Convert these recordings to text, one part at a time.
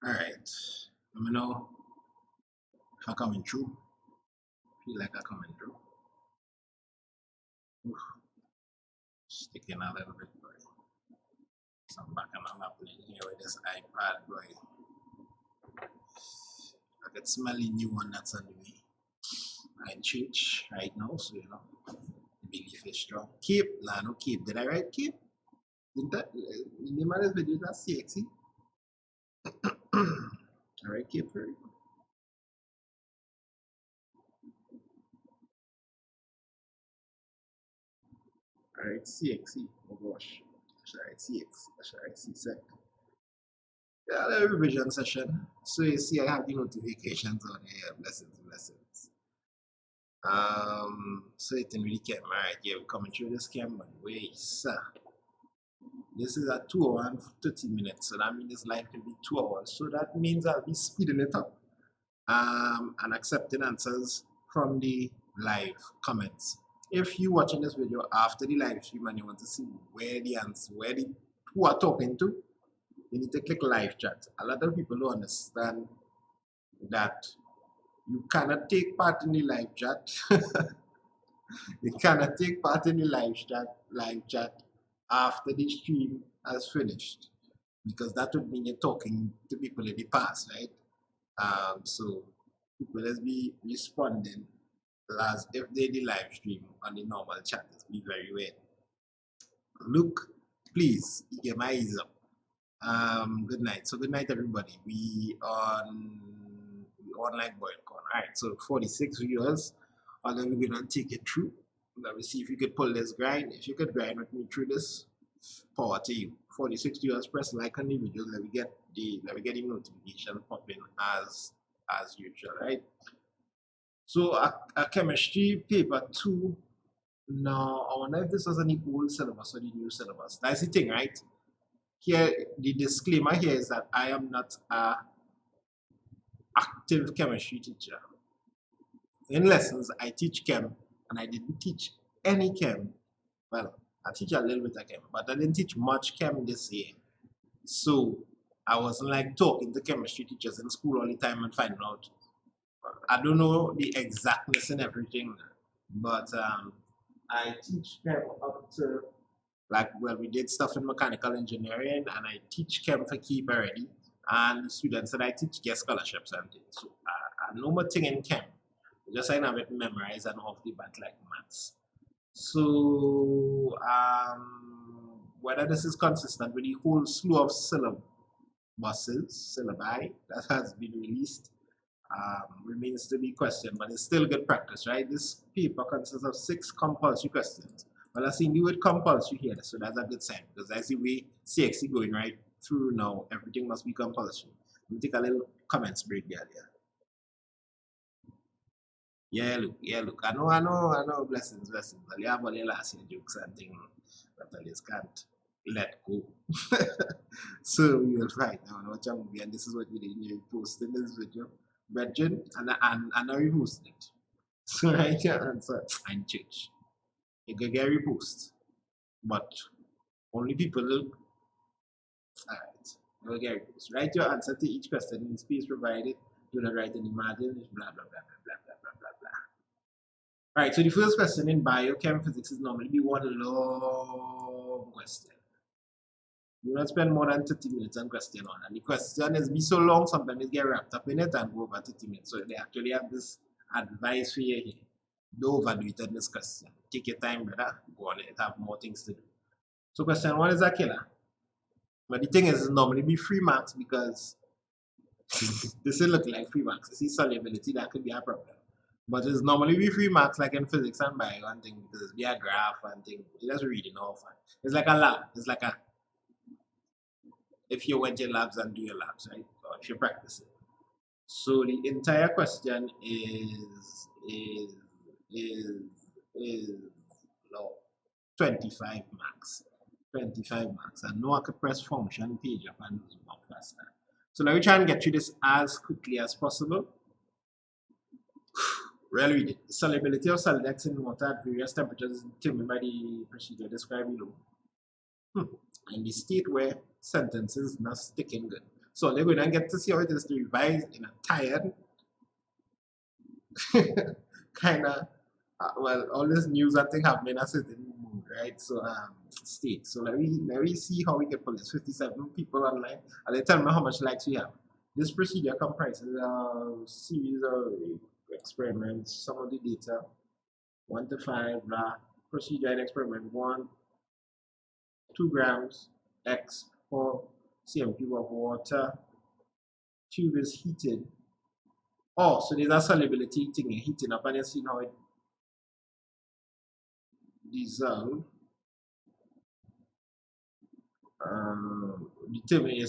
Alright. Let me know if I'm coming through. Feel like I'm coming through. Oof. Sticking a little bit, boy. So I'm back and I'm happening here with this iPad, boy. I can smell the new one that's on the way. I change right now, so you know. The belief is strong. Keep, nah, no keep. Did I write keep? Didn't that? The name of this video is that CXC. Alright, keep for it. Alright, CXC. Oh gosh. Alright, CX. Alright, CSEC. Yeah, the revision session. So you see, I have the notifications on here. Blessings, blessings. So it didn't really get married. Yeah, we're coming through this camera. Wait, sir. This is at 2 hours and 30 minutes. So that means this live can be 2 hours. So that means I'll be speeding it up. And accepting answers from the live comments. If you're watching this video after the live stream and you want to see where the answer, who are talking to, you need to click live chat. A lot of people don't understand that you cannot take part in the live chat. You cannot take part in the live chat after the stream has finished, because that would mean you're talking to people in the past, right? So people let's be responding as if they did live stream on the normal chat. Be very weird. Luke, please get my eyes up. Good night. So good night, everybody. We on like boil corn. All right. So 46 viewers. And then we're gonna take it through. Let me see if you could pull this grind. If you could grind with me through this, power to you. 46 viewers. Press like on the video. Let me get the notification popping as usual, right? So a chemistry paper 2. Now I wonder if this was any old syllabus or the new syllabus. That's the thing, right? Here, the disclaimer here is that I am not a active chemistry teacher. In lessons, I teach chem, and I didn't teach any chem. Well, I teach a little bit of chem, but I didn't teach much chem this year. So I wasn't like talking to chemistry teachers in school all the time and finding out. I don't know the exactness and everything, but I teach chem up to, like, well, we did stuff in mechanical engineering, and I teach chem for keep already. And the students that I teach get scholarships and things. So I know my thing in chem. Just I have it memorized and off the bat like maths. So whether this is consistent with the whole slew of syllabi that has been released remains to be questioned, but it's still good practice, right? This paper consists of 6 compulsory questions. Well, I see new word compulsory here, so that's a good sign, because that's the way CXC going right through now. Everything must be compulsory. Let me take a little comments break there. Yeah, look. I know, blessings. Well, you have all your last year jokes and things that I just can't let go. So we will find out what I'm movie, and this is what we did. You post in this video, brethren, and I repost it. So write your answer and change. You can get repost, but only people will. Alright, you'll get repost. Write your answer to each question in space provided. Do not write any margins, blah blah blah blah blah blah blah blah. Right, so the first question in biochem physics is normally be one long question. Do not spend more than 30 minutes on question one. And the question is be so long, sometimes it get wrapped up in it and go over 30 minutes. So they actually have this advice for you here. Don't overdo it on this question. Take your time, brother. Go on it. Have more things to do. So question one is a killer. But the thing is normally be 3 marks, because this will look like 3 marks. You see solubility, that could be a problem. But it's normally be 3 marks like in physics and bio and thing, because it's be a graph and thing. You just reading off. It's like a lab. It's like a, if you went to your labs and do your labs, right? Or if you practice it. So the entire question is no, 25 marks. 25 marks. And now I could press function page up and zoom up faster. So let me try and get through this as quickly as possible. Real read it. The solubility of solid X in water at various temperatures is determined by the procedure described below. In the state where sentences not sticking good. So they're going to get to see how it is to revise in a tired, kind of, well, all this news I think happening in a certain mood, right? So state. So let me see how we can pull this. 57 people online, and they tell me how much likes we have. This procedure comprises a series of experiments. Some of the data, 1 to 5, blah. Procedure and experiment 1, 2 grams, X 4 cm cube of water. Tube is heated. Oh, so there's a solubility thing heating up, and you see how it dissolve. Determine your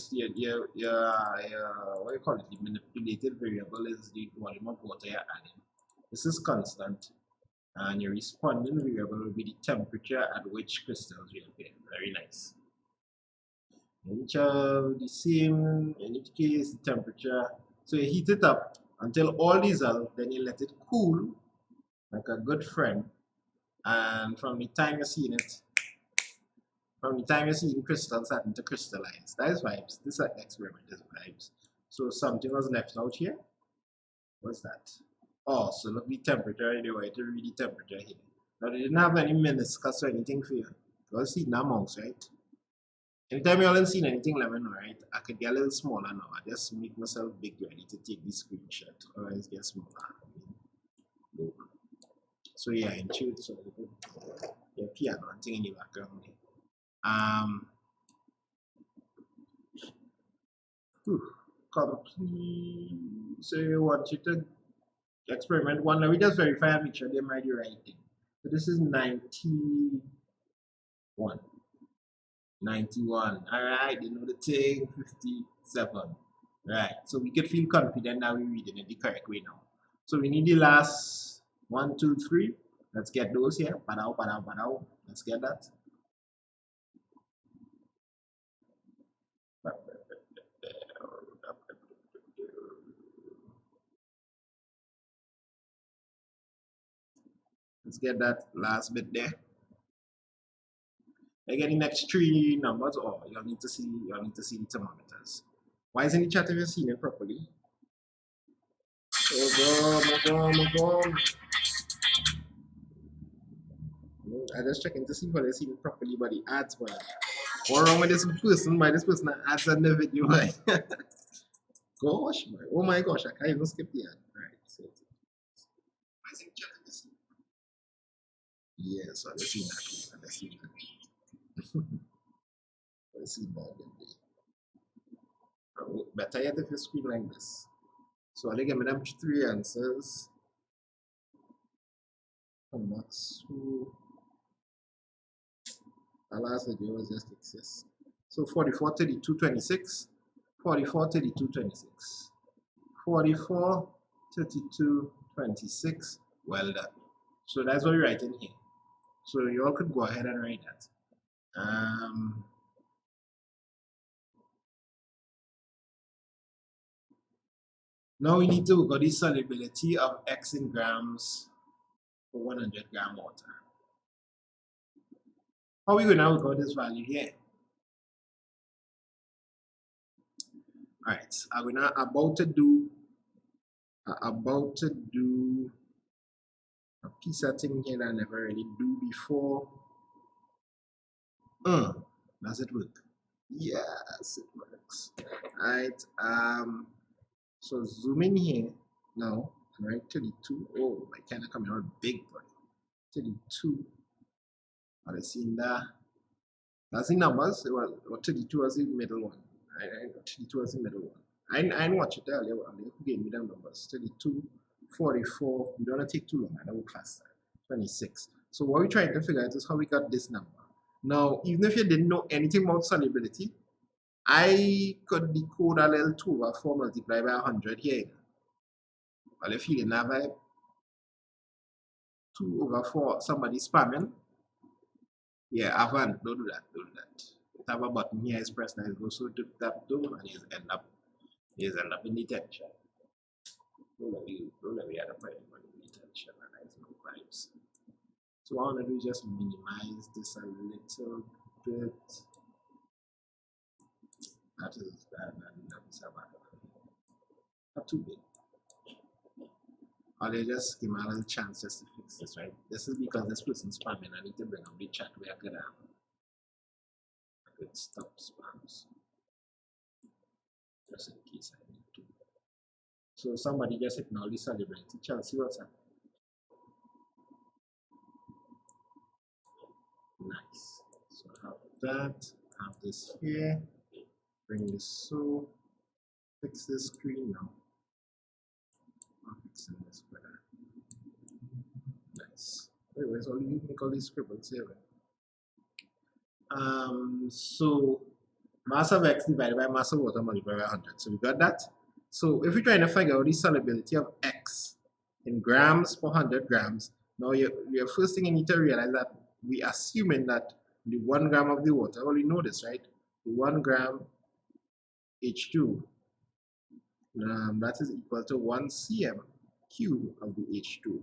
what do you call it? The manipulated variable is the volume of water you're adding. This is constant, and your responding variable will be the temperature at which crystals reappear. Very nice. In each of the same, in each case, the temperature. So you heat it up until all dissolve, then you let it cool like a good friend. And from the time you're seeing it, from the time you're seeing crystals starting to crystallize, that is vibes. This experiment is vibes. So something was left out here. What's that? Oh, so look the temperature anyway, to read the temperature here. Now they didn't have any meniscus or anything for you. You'll see now mouse, right? Anytime you haven't seen anything, let me know, right? I could get a little smaller now. I just make myself big ready to take this screenshot. Otherwise get smaller. So yeah, in truth, so yeah, piano and thing in the background. Complete. So you want you to experiment 1. Let me just verify and make sure they might be right thing. So this is 91. 91. Alright, you know the thing. 57. Right. So we could feel confident that we're reading it the correct way now. So we need the last 1, 2, 3. Let's get those here. Padao, padao, padao. Let's get that. Let's get that last bit there. Again, the next 3 numbers, or you'll need to see the thermometers. Why isn't the chat if you're seeing it properly? Oh, I just checking to see whether they're seeing it properly, but the ads were. What's wrong with this person? By this person that adds on the video. Gosh, man. Oh my gosh, I can't even skip the ad. Alright, so I think chat if you're seeing it properly. Yeah, so let's see that. Let's see that. Let's see that. Better yet if you screen like this. So I'll give them 3 answers. And that's who our last video was just XS. So 44, 32, 26. 44, 32, 26. 44, 32, 26. Well done. So that's what we write in here. So you all could go ahead and write that. Now we need to look at the solubility of X in grams for 100 gram water. How are we going to look at this value here? Alright, I'm about to do a piece of thing here that I never really do before. Does it work? Yes, it works. Alright, so zoom in here now, right? 32. Oh, my camera coming out big, boy. 32. Are you seeing that? That's the numbers. Well, 32 was the middle one. I 32 was the middle one. I didn't watch it earlier. Who gave me them numbers? 32, 44. You don't want to take too long. I don't go faster. 26. So what we're trying to figure out is how we got this number. Now, even if you didn't know anything about solubility, I could decode a little 2 over 4 multiplied by 100 here. Well, if you didn't have a 2 over 4, somebody spamming. Yeah, Avan, don't do that. Don't do that. You have a button here, is press that, go so to tap down, and you end up in detention. Don't let me add a point in detention, and there's no vibes. So what I want to do is just minimize this a little bit. That is a bad. Not too big. Or they just give me a little chance just to fix this, right? This is because this person's spamming. I need to bring up the chat where I could stop spams. Just in case I need to. So somebody just ignore the celebrity. Chelsea, what's up? Nice. So I have that. I have this here. Bring this so. Fix this screen now. I'm fixing this better. Nice. Anyways, all you make all these scribbles here. So mass of X divided by mass of water multiplied by 100. So we got that. So if we're trying to figure out the solubility of X in grams per 100 grams, now your first thing you need to realize that we assuming that the 1 gram of the water, well, you know this, right? The 1 gram H2, that is equal to 1 cm cube of the H2.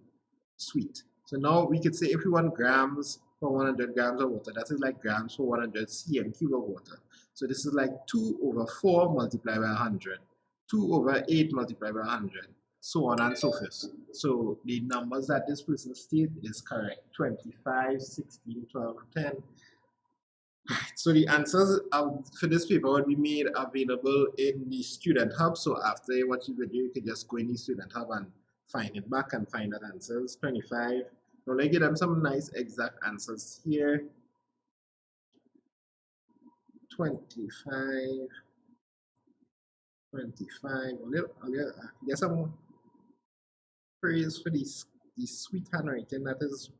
Sweet. So now we could say if we want grams for 100 grams of water, that is like grams for 100 cm cube of water. So this is like 2 over 4 multiplied by 100, 2 over 8 multiplied by 100, so on and so forth. So the numbers that this person stated is correct. 25, 16, 12, 10. So the answers for this paper will be made available in the Student Hub. So after you watch the video, you can just go in the Student Hub and find it back and find that answers. 25. Now let's give them some nice exact answers here. 25. 25. There's some praise for this sweet handwriting that is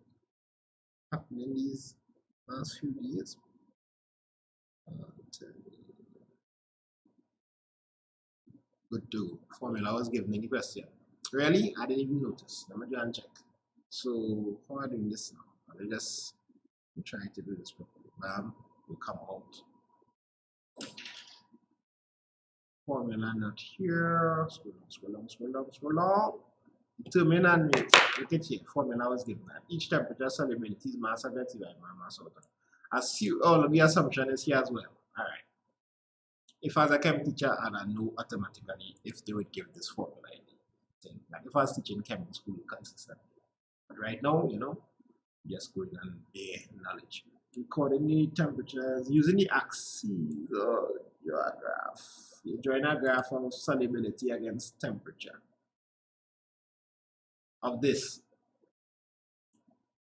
happening these last few days. Good to formula was given in the question. Really? I didn't even notice. Let me go and check. So how are we doing this now? I'll just try to do this properly. Bam, will come out. Formula not here. Scroll down. Determine and mix. Look at here. Formula was given that each temperature solubility is mass of X divided by mass of water. Assume all of the assumption is here as well. Alright. If as a chem teacher, and I know automatically if they would give this formula, like if I was teaching chem in school consistently. But right now, just going and bare knowledge. Recording the temperatures using the axes of your graph. You join a graph of solubility against temperature. Of this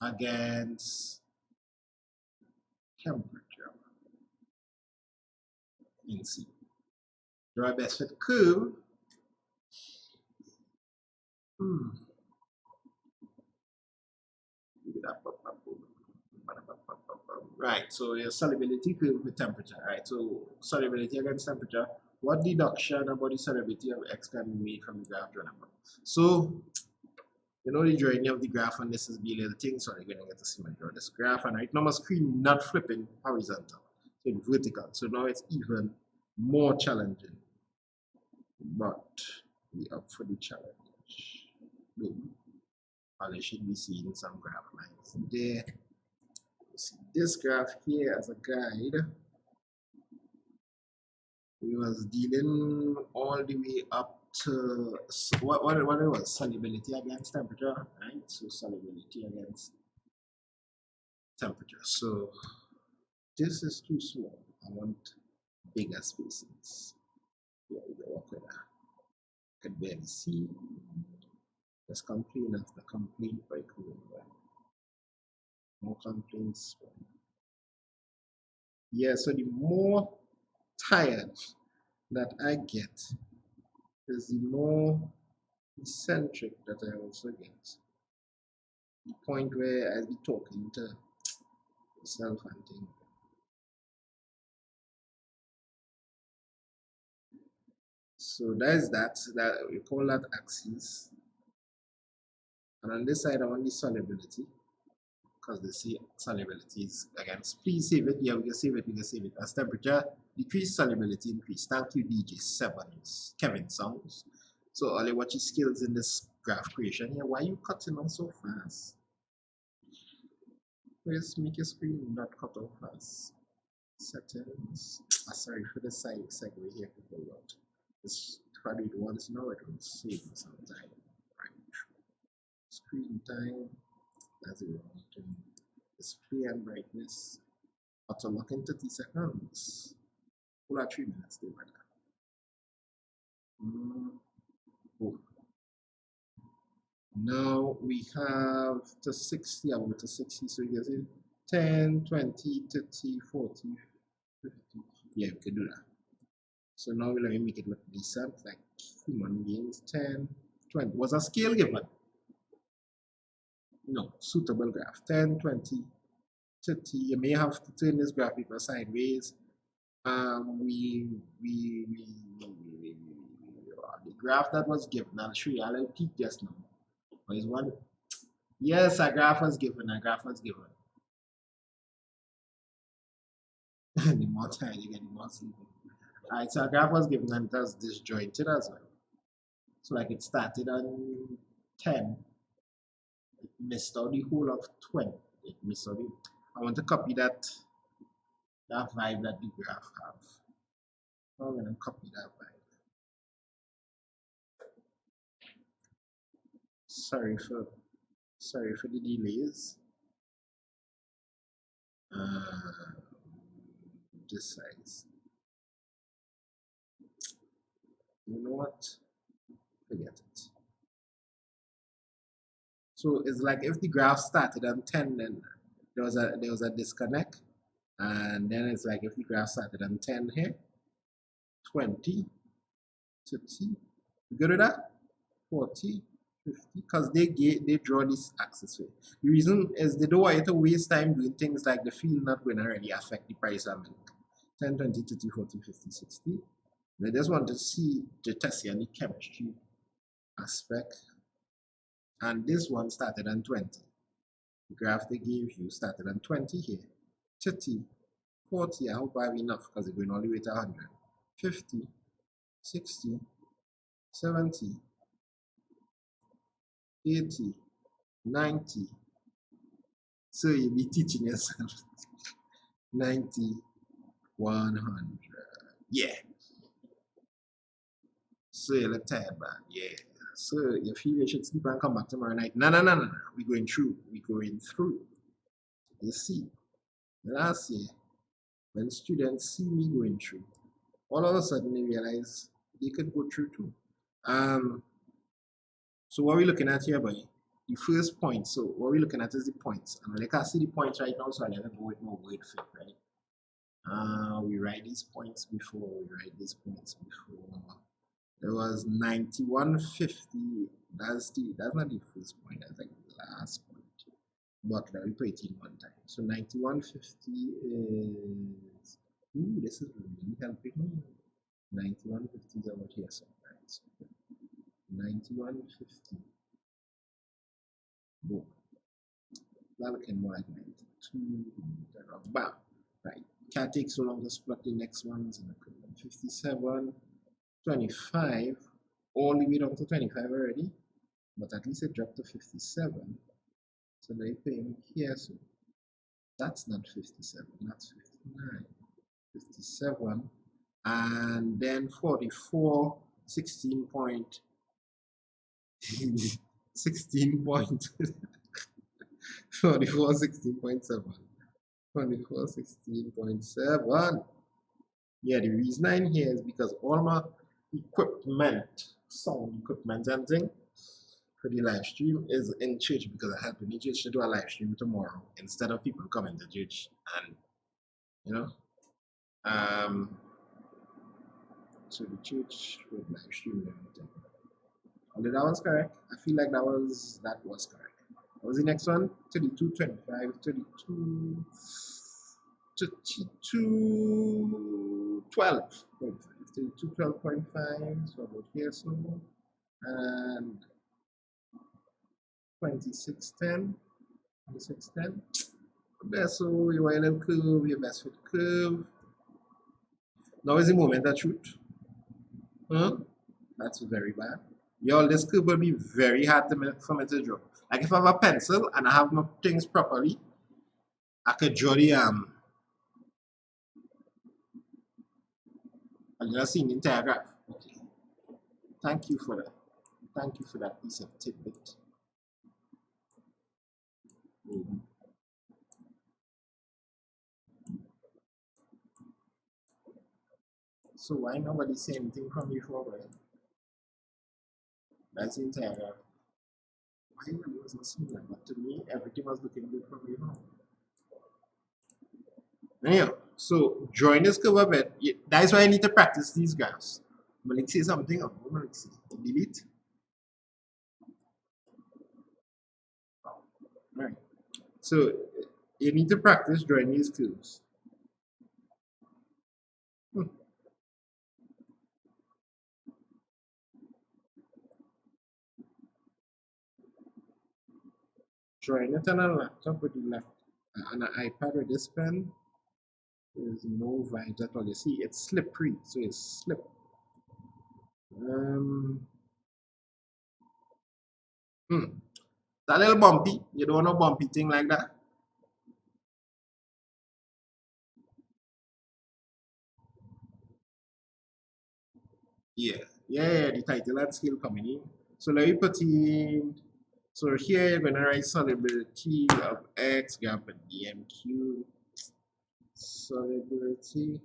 against temperature in C. Draw a best fit curve. Right, so your solubility curve with temperature, right? So solubility against temperature. What deduction about the solubility of X can be made from the graph drawn above? So the drawing of the graph, and this is be a little thing, so you're gonna get to see my draw this graph, and right now my screen not flipping horizontal, so it's vertical. So now it's even more challenging. But we up for the challenge. Boom. I should be seeing some graph lines there. See this graph here as a guide. We was dealing all the way up to what it was, solubility against temperature, right? So solubility against temperature. So this is too small. I want bigger spaces. Yeah, we go work with that. Could barely see. Just complain after complaint by Crude. More complaints. Yeah, so the more tired that I get is the more eccentric that I also get. The point where I'll be talking to myself and things. So that we call that axis. And on this side I want the solubility, because they say solubility is against. Please save it. Yeah, we can save it. As temperature decrease, solubility increase. Thank you, DJ7s, Kevin Songs. So all you watch your skills in this graph creation here. Why are you cutting on so fast? Please make your screen not cut off fast. Settings. Sorry for the side segue here, people, but this if I do it once now, it will save me some time. Right. Screen time, that's it. Display and brightness. Auto lock in 30 seconds. Full at 3 minutes, they were that. Oh. Now we have to 60, I'm going to 60, so you guys see 10, 20, 30, 40, 50. Yeah, we can do that. So now let me make it look decent, like human beings. 10, 20. Was a scale given? No, suitable graph. 10, 20, 30. You may have to turn this graphic sideways. The graph that was given, I'll show you. I'll peek just now. But is one? Yes, a graph was given. A graph was given. The more time you get, the more sleeping. Alright, so a graph was given and it was disjointed as well. So like it started on 10, it missed out the whole of 20. It missed out the, I want to copy that vibe that the graph have. So I'm gonna copy that vibe. Sorry for the delays. This size. You know what? Forget it. So it's like if the graph started on 10, then there was a disconnect, and then it's like if the graph started on 10 here, 20, 30, you good with that? 40, 50, because they draw this axis way. The reason is they don't want you to waste time doing things like the field not going to really affect the price of milk. 10, 20, 30, 40, 50, 60. They just want to see the test and the chemistry aspect. And this one started on 20. The graph they gave you started on 20 here. 30, 40, I hope I have enough because they're going all the way to 100. 50, 60, 70, 80, 90. So you'll be teaching yourself 90, 100. Yeah. So you look tired, man. Yeah. So you feel you should sleep and come back tomorrow night. No. We're going through. You see, last year, when students see me going through, all of a sudden they realize they could go through too. So what we're looking at here, boy, the first point. So what we're looking at is the points. And when I can see the points right now, so I'm gonna go with no word fit, right? We write these points before. There was 9150. That's not the first point, that's like the last point. But let me put it in one time. So 9150 is, ooh, this is really helping me. 9150 is over here somewhere. So 9150. Boom. That looking more like 92. Bam. Right. Can't take so long to split the next ones. 57, 25, all the way down to 25 already. But at least it dropped to 57. So they paying here, so that's not 57, that's 59, 57, and then 44, 16 point, 16 point, 44, 16.7, 44, 16.7. Yeah, the reason I'm here is because all my equipment, sound equipment and thing, for the live stream is in church because I help in the church to do a live stream tomorrow instead of people coming to church and so the church with live stream and everything. Although that was correct, I feel like that was correct. What was the next one? 32, 25, 32, 32, 12, 32, 12.5, so about here, so, and 2610. There, so you want a little curve, your best fit curve. Now is the moment of truth. That's very bad. Y'all, this curve will be very hard for me to draw. Like if I have a pencil and I have my things properly, I could draw the I've never seen the entire graph. Okay. Thank you for that. Thank you for that piece of tidbit. So why nobody say anything from before, right? That's the entire graph. Why nobody wasn't seeing that? But to me, everything was looking good from before. Anyhow, so drawing this curve a bit, that's why I need to practice these graphs. But let's say something, let's see. Delete. Right. So you need to practice drawing these curves. Drawing it on a laptop with the left, on an iPad with this pen, there's no vibes at all. You see, it's slippery, so it's slip. That little bumpy. You don't want a bumpy thing like that. Yeah, the title and scale coming in. So let me put in, so here you're gonna write solubility of X, you have a DMQ, solubility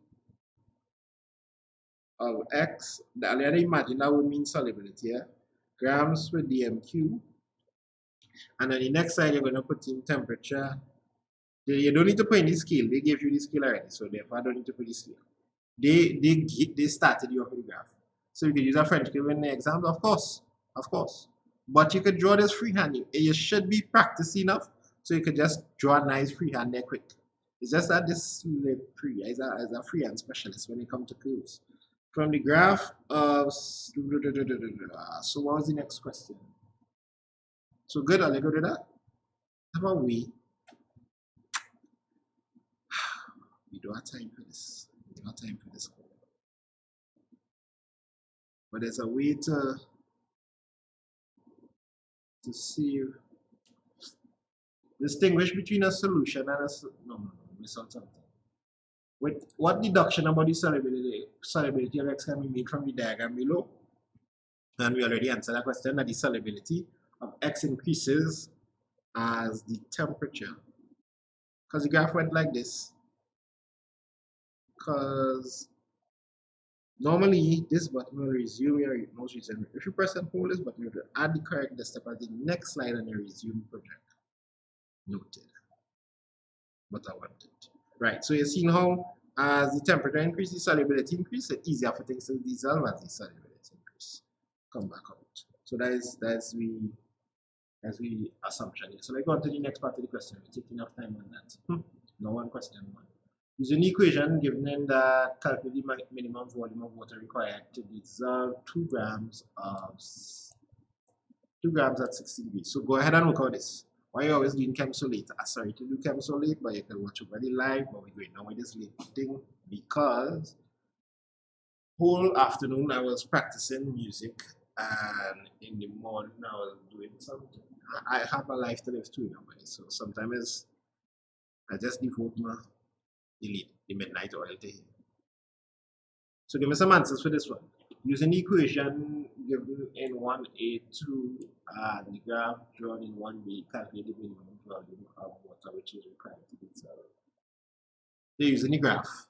of X. I already imagine that would mean solubility, yeah? Grams with DMQ. And on the next side, you're gonna put in temperature. You don't need to put in the scale, they gave you the scale already, so therefore I don't need to put the scale. They started you off with the graph. So you could use a French curve in the example, of course. But you could draw this freehand. You should be practiced enough so you could just draw a nice freehand there quick. It's just that this slippery as a freehand specialist when it comes to curves. From the graph of so what was the next question? So good, are you good with that? How about we don't have time for this. We don't have time for this. But there's a way to see, distinguish between a solution and a no, miss out something. With what deduction about the solubility of X can be made from the diagram below? And we already answered that question, that the solubility of X increases as the temperature. Because the graph went like this. Because normally this button will resume your most recent. If you press and hold this button, you will add the correct step at the next slide on your resume project. Noted. But I want it. Right, so you're seeing how as the temperature increases, the solubility increases, it's easier for things to dissolve as the solubility increases. Come back out. So that's the assumption here. So let's go on to the next part of the question. We take enough time on that. No one question one. Use an equation given in the calculate the minimum volume of water required to dissolve 2 grams at 60 degrees. So go ahead and work out this. Why are you always doing chem so late? Sorry to do chem so late, but you can watch it very live, but we're going on with this late thing because whole afternoon I was practicing music, and in the morning I was doing something. I have a life to live too, so sometimes I just devote the midnight oil to him. So give me some answers for this one. Using the equation given in 1A2 and the graph drawn in 1B, calculate the minimum volume of water which is required to be dissolved. So using the graph.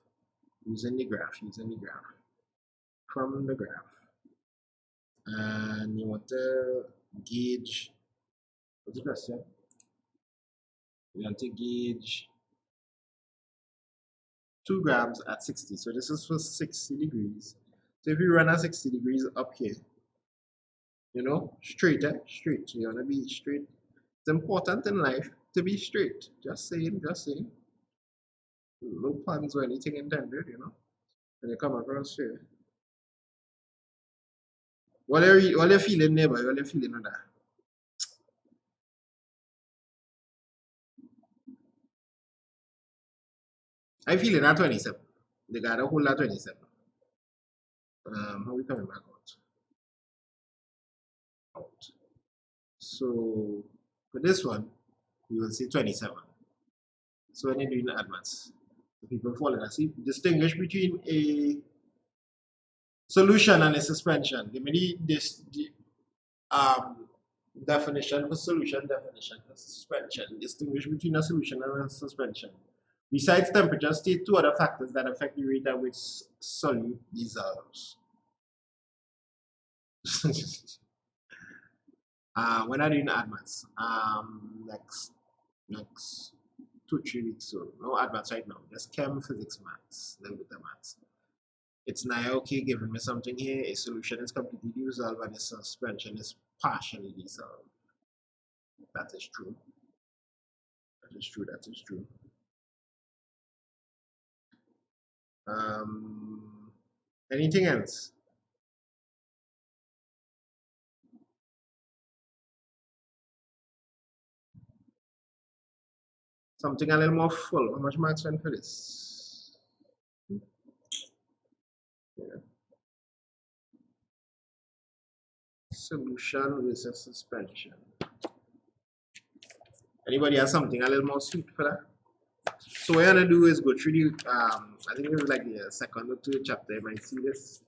From the graph. And you want to gauge, what's the question? You want to gauge 2 grams at 60. So this is for 60 degrees. So if you run at 60 degrees up here, you know, straight. So you want to be straight. It's important in life to be straight. Just saying. No puns or anything intended, you know. When you come across straight. What are you feeling, neighbor? What are you feeling on that? I'm feeling at 27. They got a whole lot 27. How are we coming back out? So for this one, we will say 27. So when you're doing the advance, the people follow that. See, distinguish between a Solution and a suspension. Give me the definition for solution, definition for suspension. Distinguish between a solution and a suspension. Besides temperature, state two other factors that affect the rate at which solute dissolves. When are you doing advance? Next 2-3 weeks. So no advance right now. Just chem, physics, maths, a little bit of maths. It's now okay, giving me something here. A solution is completely dissolved and a suspension is partially dissolved. That is true. That is true. That is true. Anything else? Something a little more full. How much marks went for this? Yeah. Solution versus suspension. Anybody has something a little more sweet for that? So what you're gonna do is go through the I think it's like the second or third chapter. You might see this.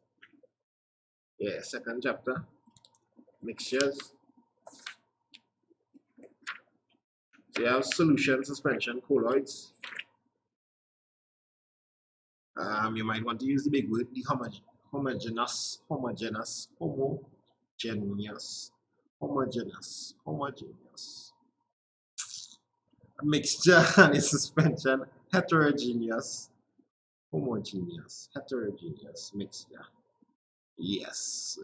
Yeah, second chapter. Mixtures. So you have solution, suspension, colloids. You might want to use the big word, the homogeneous, mixture and a suspension, heterogeneous, heterogeneous mixture. Yes,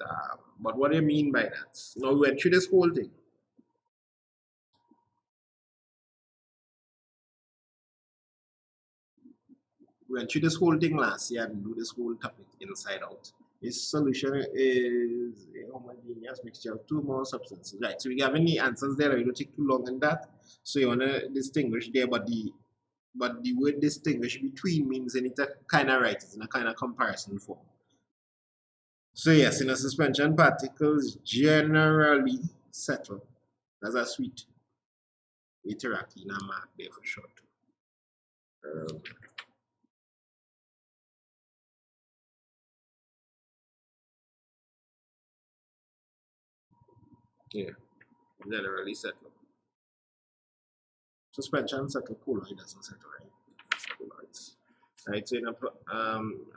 but what do you mean by that? Now we went through this whole thing. We went through this whole thing last year and do this whole topic inside out. This solution is a homogeneous mixture of two more substances, right? So we have any answers there, you don't take too long in that. So you want to distinguish there, but the word distinguish between means you need to kind of write it in a kind of comparison form. So yes, in a suspension, particles generally settle. That's a sweet literary in a mark there for short. Yeah, generally settle. Suspension settle, colloid doesn't settle, right? Colloids. Right, so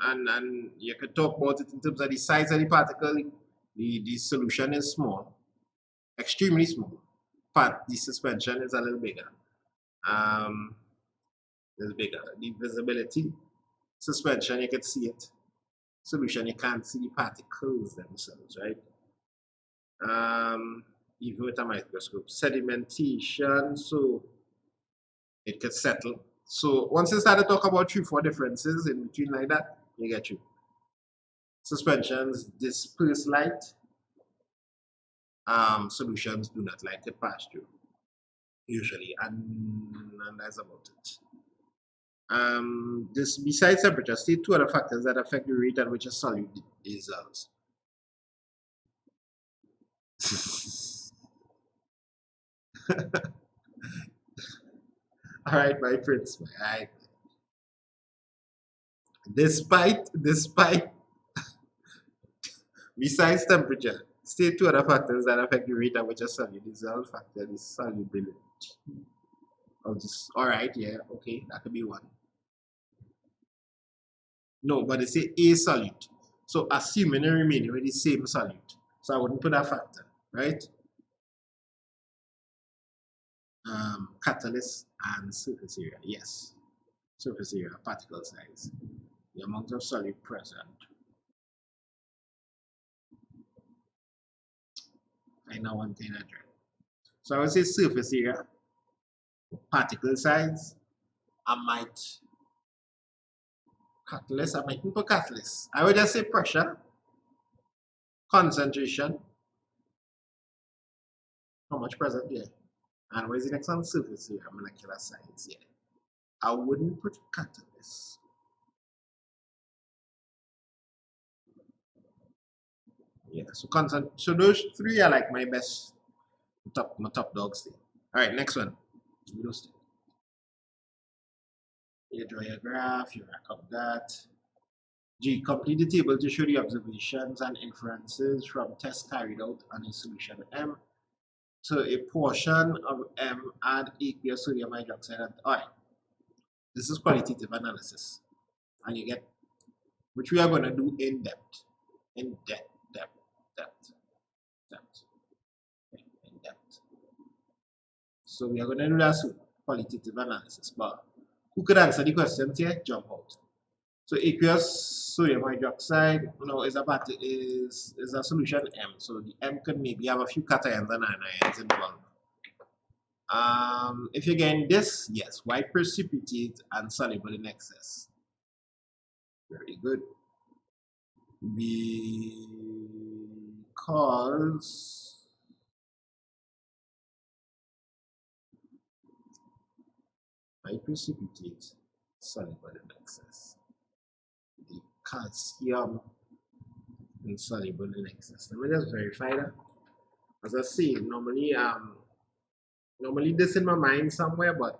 and you could talk about it in terms of the size of the particle. The solution is small, extremely small, but the suspension is a little bigger. It's bigger. The visibility, suspension, you can see it. Solution, you can't see the particles themselves, right? Even with a microscope. Sedimentation, so it could settle. So once you start to talk about 3-4 differences in between like that, you get you. Suspensions disperse light. Solutions do not like to pass through, usually, and that's about it. This besides temperature, state two other factors that affect the rate at which a solute dissolves. All right, my friends. All right. Despite besides temperature, state two other factors that affect the rate at which a solute dissolves. Factor is solubility. All right, yeah, okay, that could be one. No, but they say a solute. So assuming it remaining with the same solute. So I wouldn't put that factor, right? Catalyst and surface area, yes. Surface area, particle size, the amount of solute present. I know one thing I tried. So I would say surface area, particle size, I might put catalyst. I would just say pressure, concentration, how much present here. And where's the next one? Surface area, molecular size, yeah. I wouldn't put catalyst. Yeah, so those three are like my best my top dogs thing. All right, next one. You draw your graph, you rack up that. G. Complete the table to show the observations and inferences from tests carried out on a solution M. To a portion of M, add aqueous sodium hydroxide. All right, this is qualitative analysis, and you get, which we are going to do in depth, in depth, in depth. So we are going to do that soon, qualitative analysis. But who could answer the questions here? Jump out. So aqueous sodium hydroxide, is a solution M. So the M could maybe have a few cations and anions involved. If you're getting this, yes, white precipitate and soluble in excess. Very good. Because white precipitate, soluble in excess. The calcium insoluble in excess. Let me just verify that. As I say, normally this in my mind somewhere, but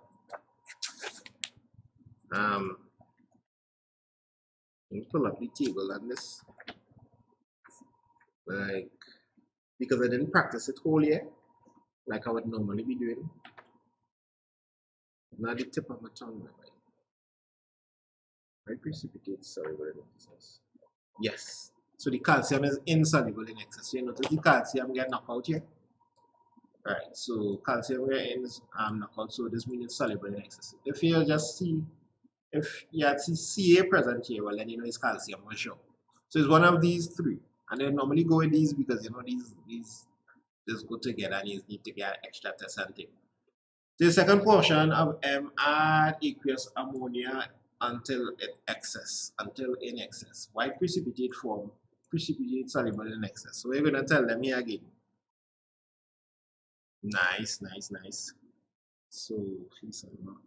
let me pull up the table on this. Like, because I didn't practice it whole year, like I would normally be doing. Not the tip of my tongue, my mind. Right, precipitate soluble in excess. Yes. So the calcium is insoluble in excess. So you notice the calcium get knocked out here. Alright, so calcium is knocked out, so this means it's soluble in excess. If you just see, if you had Ca present here, well then you know it's calcium for sure. So it's one of these three. And they normally go with these because these just go together and you need to get extra test and thing. The second portion of M, add aqueous ammonia until in excess. White precipitate form, precipitate soluble in excess. So we're gonna tell them here again. Nice. So please unlock.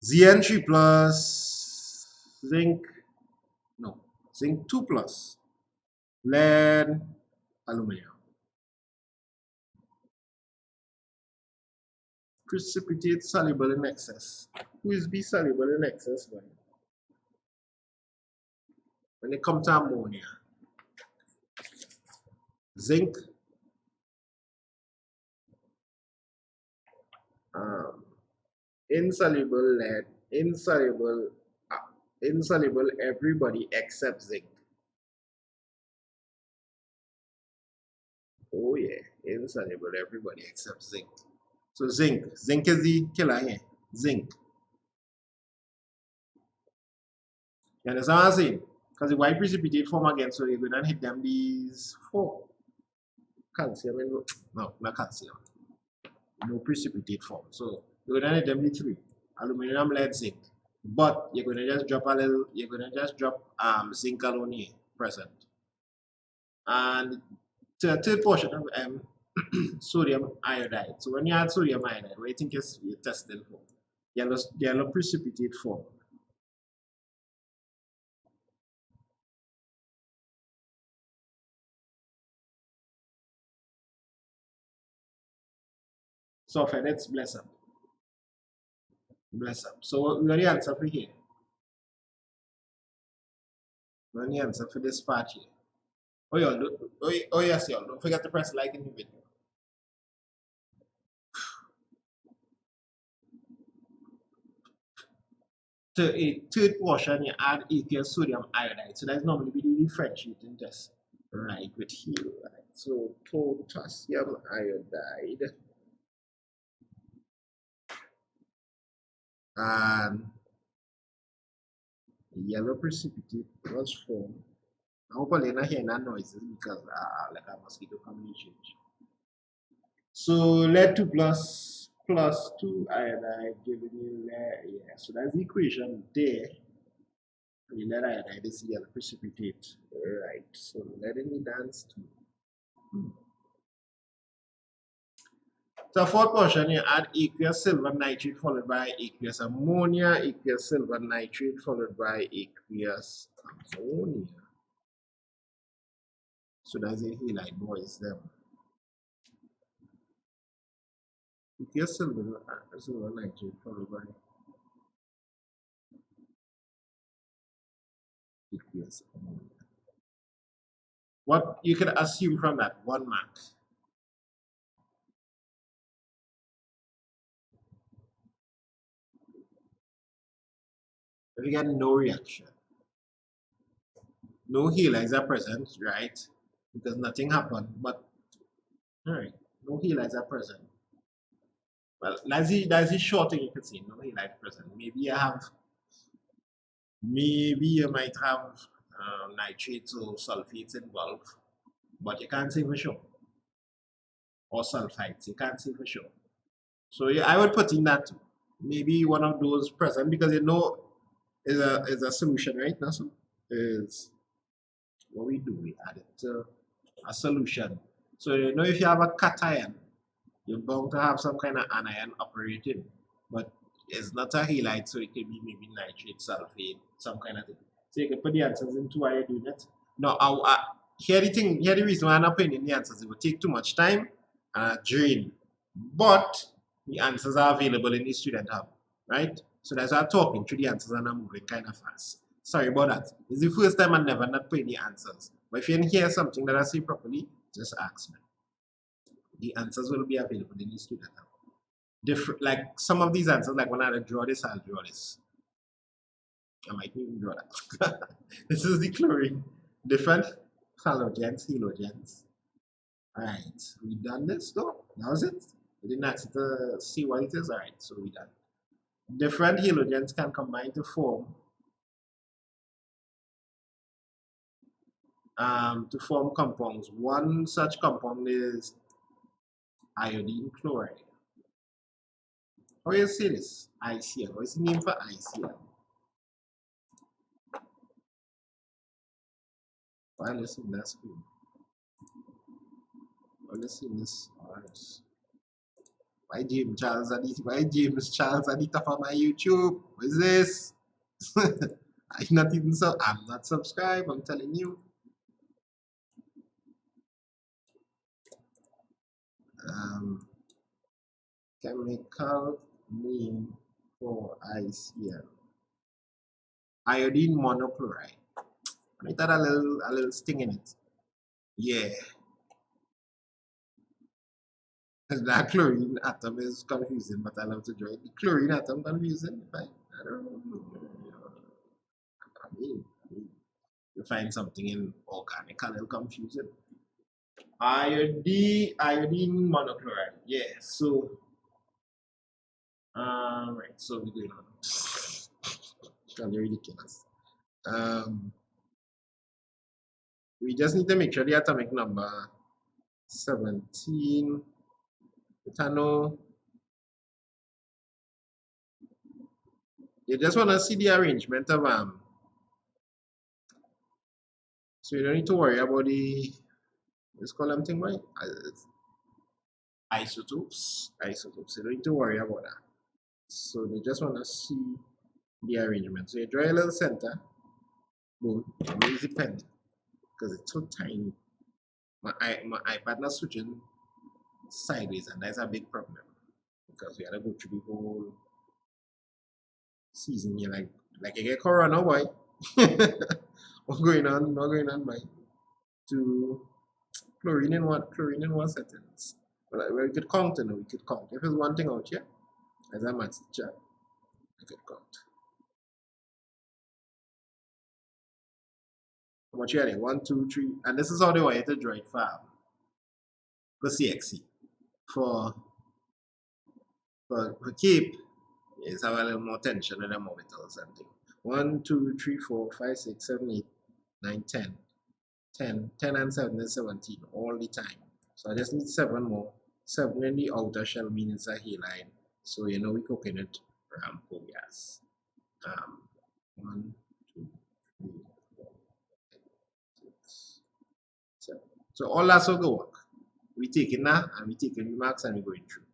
Zn3 plus zinc 2 plus lead aluminum. Precipitate soluble in excess. Who is be soluble in excess when it comes to ammonia? Zinc, insoluble lead, insoluble everybody except zinc. Oh yeah, insoluble everybody except zinc. So zinc is the killer here. Zinc. You understand what I'm saying? Because the white precipitate form again, so you're going to hit them these 4. Calcium, no, not calcium. No precipitate form. So you're going to hit them the 3. Aluminum, lead, zinc. But you're going to just drop zinc alone here, present. And the third portion of M, sodium iodide. So when you add sodium iodide, what do you think you're testing for? Yellow precipitate form. So let's bless up. Bless up. So we got the answer for here. We got the answer for this part here. Oh yes, y'all. Don't forget to press like in the video. To a third portion, you add aqueous sodium iodide. So that's normally be the differentiating test. Right, with here. Right. So potassium iodide. And yellow precipitate was formed. I hope you're not hearing that noises because like a mosquito coming change. So lead 2 plus 2 iodide giving you lead. Yeah, so that's the equation there. The lead iodide is yellow precipitate. Right. So lead in the dance too. So fourth portion, you add aqueous silver nitrate followed by aqueous ammonia, aqueous silver nitrate followed by aqueous ammonia. So that's a halide boys them. Aqueous silver nitrate followed by aqueous ammonia. What you can assume from that 1 mark? If you get no reaction, no halides are present, right? Because nothing happened, but all right, no halides are present. Well, that's the short thing you could see, no halide present. Maybe you might have nitrates or sulfates involved, but you can't say for sure. Or sulfites, you can't say for sure. So yeah, I would put in that maybe one of those present, because you know is a solution, right? Now, so is what we do, we add it to a solution. So you know if you have a cation, you're bound to have some kind of anion operating, but it's not a halide, so it could be maybe nitrate, sulfate, some kind of thing. So you can put the answers into why you're doing it. Now, here the reason why I'm not putting in the answers, it would take too much time and drain. But the answers are available in the student hub, right? So that's why I'm talking through the answers and I'm moving kind of fast. Sorry about that. This is the first time I'm never not putting the answers. But if you didn't hear something that I say properly, just ask me. The answers will be available in the student hub. Different, like some of these answers, like when I draw this, I'll draw this. I might even draw that. This is the chlorine. Different halogens, halogens. Alright, we done this though. That was it. We didn't ask it to see what it is. Alright, so we done. Different halogens can combine to form compounds. One such compound is iodine chloride. How do you say this? ICL. What is the name for ICL? Why let's see that screen. Let's see this. Why James Charles at the top of my YouTube? What is this? I'm not subscribed, I'm telling you. Chemical name for ICL. Iodine monochloride. It had a little sting in it. Yeah. That chlorine atom is confusing, but I love to draw it. The chlorine atom confusing. I don't know. I mean, you find something in organic a little confusing. Iodine monochloride. Yeah. So, right. So we're going on. It's kind of ridiculous. We just need to make sure the atomic number 17. Ethanol. You just want to see the arrangement of so you don't need to worry about the let's call them thing, right? Isotopes. You don't need to worry about that. So they just want to see the arrangement. So you draw a little center. Boom. I'm use the pen because it's so tiny. My iPad not switching sideways, and that's a big problem because we had to go through the whole season here like you get corona, boy. What's going on, boy? To chlorine in what settings? Well, we could count, and we could count. If there's one thing out here, as a maths teacher, I could count. How much here? 1, 2, 3, and this is how they want you to draw it for CXC. For keep is have a little more tension in the orbitals or something. 1, 2, 3, 4, 5, 6, 7, 8, 9, 10. 10 and 7 is 17 all the time. So I just need 7 more. 7 in the outer shell means it's a halide. So you know we cooking it coal gas. 1, 2, 3, 4, 5, 6, 7. So all that's will go work. We taking that and we taking the marks and we going through.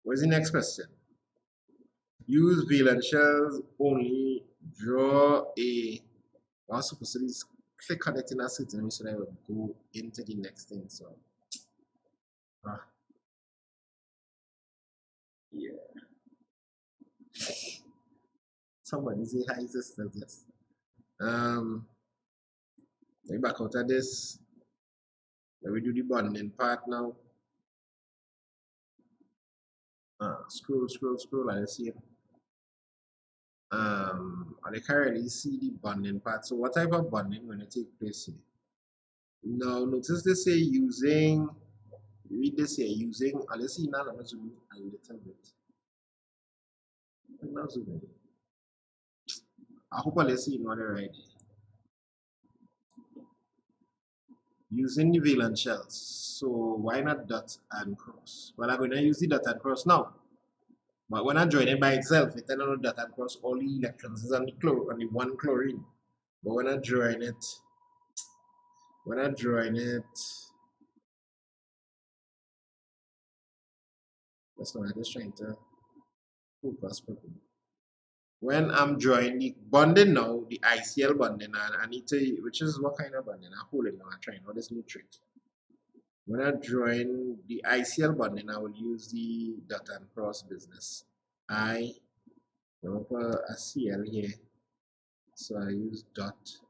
What's the next question? Use valence shells only. Draw a. I was supposed to just click on it in a certain way so that I will go into the next thing. So, yeah. Somebody say hi, sisters. Yes. Let me back out of this. Let me do the bonding part now. Scroll, and you see it. I can't really see the bonding part. So what type of bonding going to take place here? Now notice they say using, read this here, using, let's see now, let me zoom in a little bit. Now zoom in. I hope I'll see in order right. Using the valence shells. So why not dot and cross? Well, I'm going to use the dot and cross now. But when I join it by itself, it doesn't dot and cross all the electrons is on the one chlorine. But when I join it, that's not, I'm just trying to focus properly. When I'm drawing the bonding now, the ICL bonding, and I need to, which is what kind of bonding? I'm holding now, I'm trying all this new trick. When I'm drawing the ICL bonding, I will use the dot and cross business. I will put a CL here, so I use dots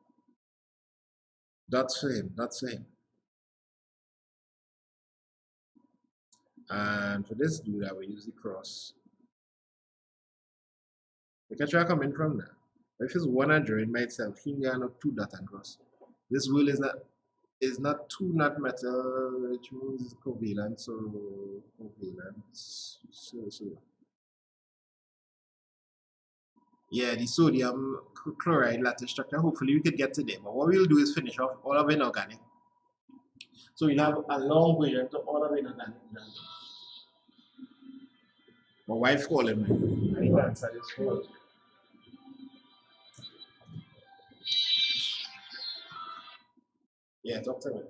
for him. And for this dude, I will use the cross. You can try coming from there. But if it's one I drawing by itself, he can have two dot and cross. This wheel is not two nut metal, which means covalent, so covalent. So yeah, the sodium chloride lattice structure. Hopefully we could get to them. But what we'll do is finish off all of inorganic. So we'll have a long way to all of inorganic. My wife calling me. I need to answer this phone. Yeah, talk to me.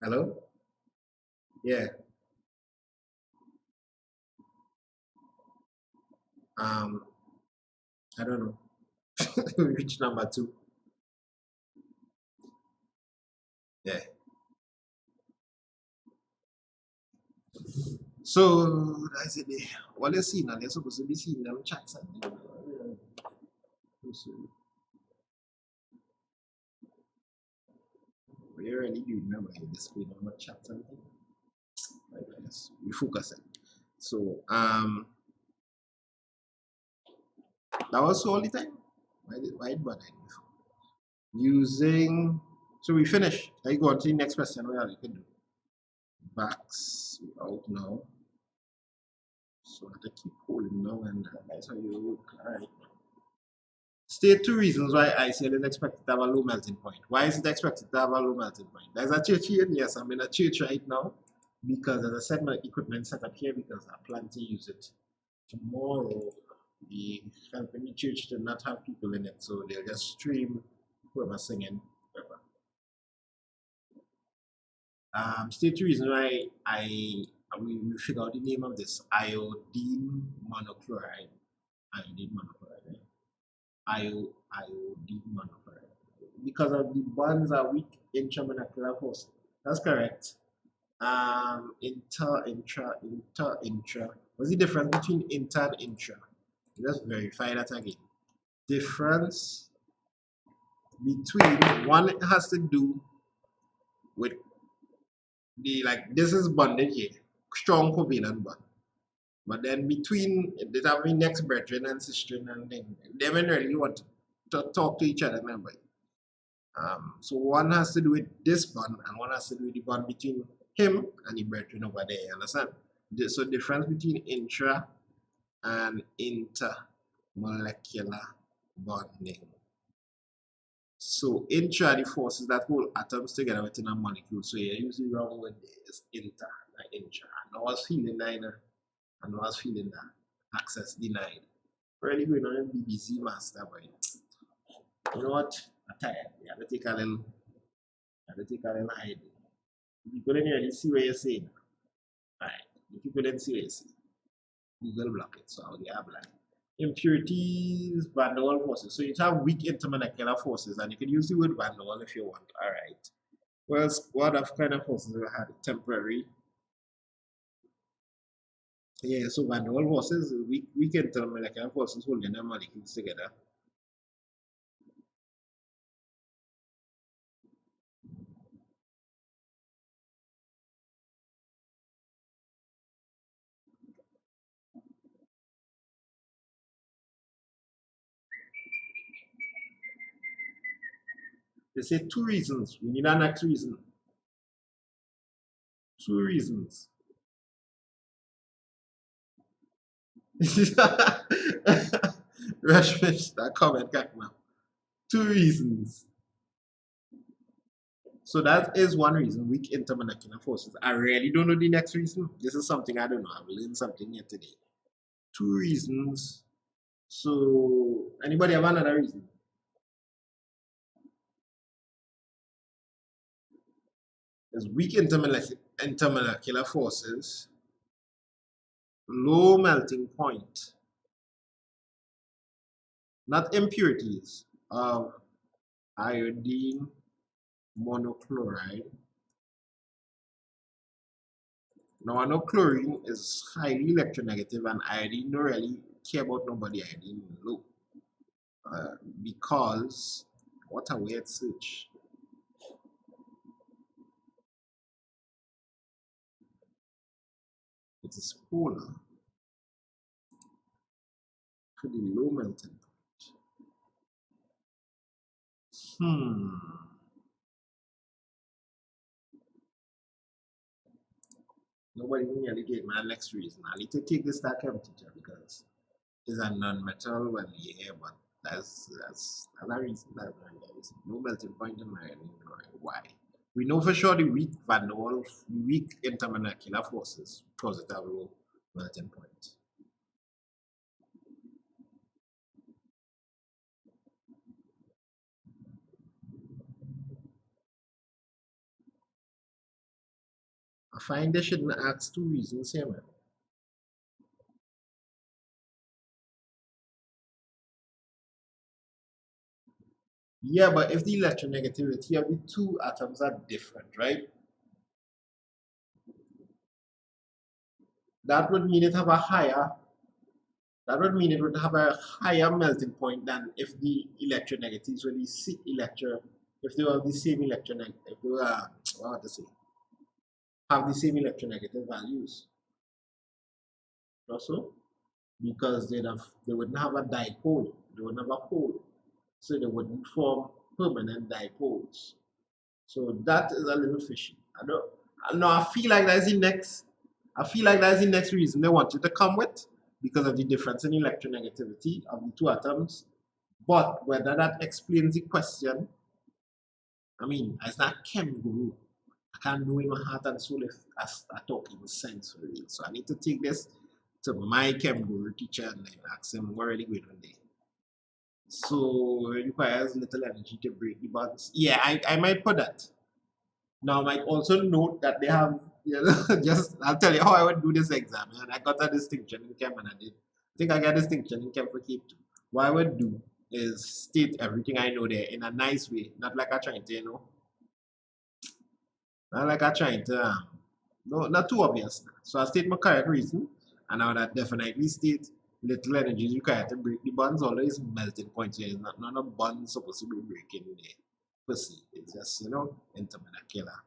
Hello? Yeah. I don't know. Which number 2? Yeah. So that's it. What you see now, they're supposed to be seeing them chats. We already do remember the display number chat something. Yes, we focus it. So that was all the time. Why did bother before? Using, so we finish. I go on to the next question. What you can do? Backs out now. So I have to keep holding now, and that's how you work. All right. State 2 reasons why ICL is expected to have a low melting point. Why is it expected to have a low melting point? There's a church here. Yes, I'm in a church right now because, as I said, my equipment set up here because I plan to use it tomorrow. The helping the church to not have people in it, so they'll just stream whoever's singing, whoever. State 2 reason why we figure out the name of this iodine monochloride. Iodine monochloride. Because of the bonds are weak intramolecular force. That's correct. Intra. What's the difference between inter and intra? Let's verify that again. Difference between, one has to do with the, like, this is bonded here, strong covalent bond. But then between the having next brethren and sister and then they don't really want to talk to each other, remember. So one has to do with this bond and one has to do with the bond between him and the brethren over there, you understand? So difference between intra and intermolecular bonding. So intra, the forces that hold atoms together within a molecule. So you use the wrong word there, it's inter, not intra. And I was feeling that, and I was feeling that access denied. Really going on BBC master, but you know what? I'm tired. You have to take a little hide. You couldn't really see what you're saying. Alright. If you couldn't see what you're saying, Google block it. So I'll get a blind. Impurities, van der Waals forces. So you have weak intermolecular forces, and you can use the word van der Waals if you want. All right. Well, what kind of forces we had? Temporary, Yeah, so van der Waals forces, weak intermolecular forces holding the molecules together. They say two reasons. We need an next reason. Two reasons. Rush fish, that comment back now. Two reasons. So that is one reason, weak intermolecular forces. I really don't know the next reason. This is something I don't know. I've learned something here today. Two reasons. So anybody have another reason? There's weak intermolecular forces, low melting point, not impurities of iodine monochloride. Now I know chlorine is highly electronegative and iodine don't really care about nobody iodine low. Because what a weird search. It is polar to the low melting point. Nobody can really get my next reason. I need to take this that chem teacher because it's a non-metal when you hear, but that's another reason that there is no melting point in my why. We know for sure the weak van der Waals, weak intermolecular forces cause it have low melting point. I find they shouldn't ask two reasons here, man. Yeah, but if the electronegativity of the two atoms are different, right? That would mean it have a higher that would mean it would have a higher melting point than if the electronegatives were if they were the same if they were what to say, have the same electronegative values. Also, because they wouldn't have a dipole, they wouldn't have a pole, so they wouldn't form permanent dipoles. So that is a little fishy. I don't. No, I feel like that's the next. I feel like that's the next reason they want you to come with because of the difference in electronegativity of the two atoms. But whether that explains the question, I mean, as that chem guru, I can't know in my heart and soul if I talk in sense for real. So I need to take this to my chem guru teacher and ask him what really going on there. So it requires little energy to break the bonds. Yeah, I might put that. Now, I might also note that they have, just I'll tell you how I would do this exam. And I got a distinction in chem and I did. I think I got a distinction in chem for Cape 2. What I would do is state everything I know there in a nice way, not like I trying to, not like I trying to, no, not too obvious. So I state my correct reason, and I would definitely state little energy is required to break the bonds, always melting point. So it's not none of bonds supposed to be breaking there per se. It's just, intermolecular.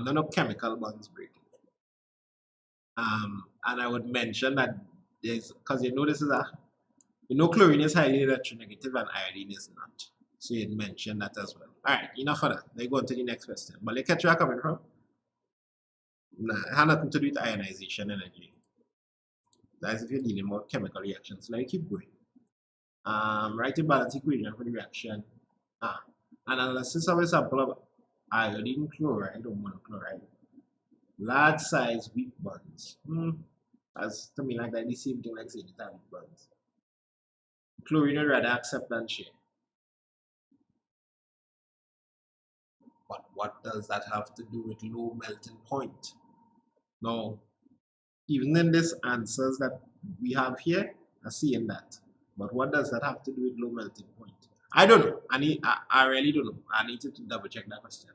None of chemical bonds breaking. And I would mention that there's, because this is chlorine is highly electronegative and iodine is not. So you'd mention that as well. All right, enough of that. Let's go on to the next question. But let's catch where I'm coming from. Nah, it had nothing to do with ionization energy. That's if you're dealing with chemical reactions. Let me keep going. Write a balance equation for the reaction. Analysis of a sample of iodine chloride or monochloride. Large size weak bonds. That's to me like that the same thing like saying it have weak bonds. Chlorine would rather accept than share. But what does that have to do with low melting point? No, even in these answers that we have here, I'm seeing that. But what does that have to do with low melting point? I don't know. I really don't know. I need to double check that question.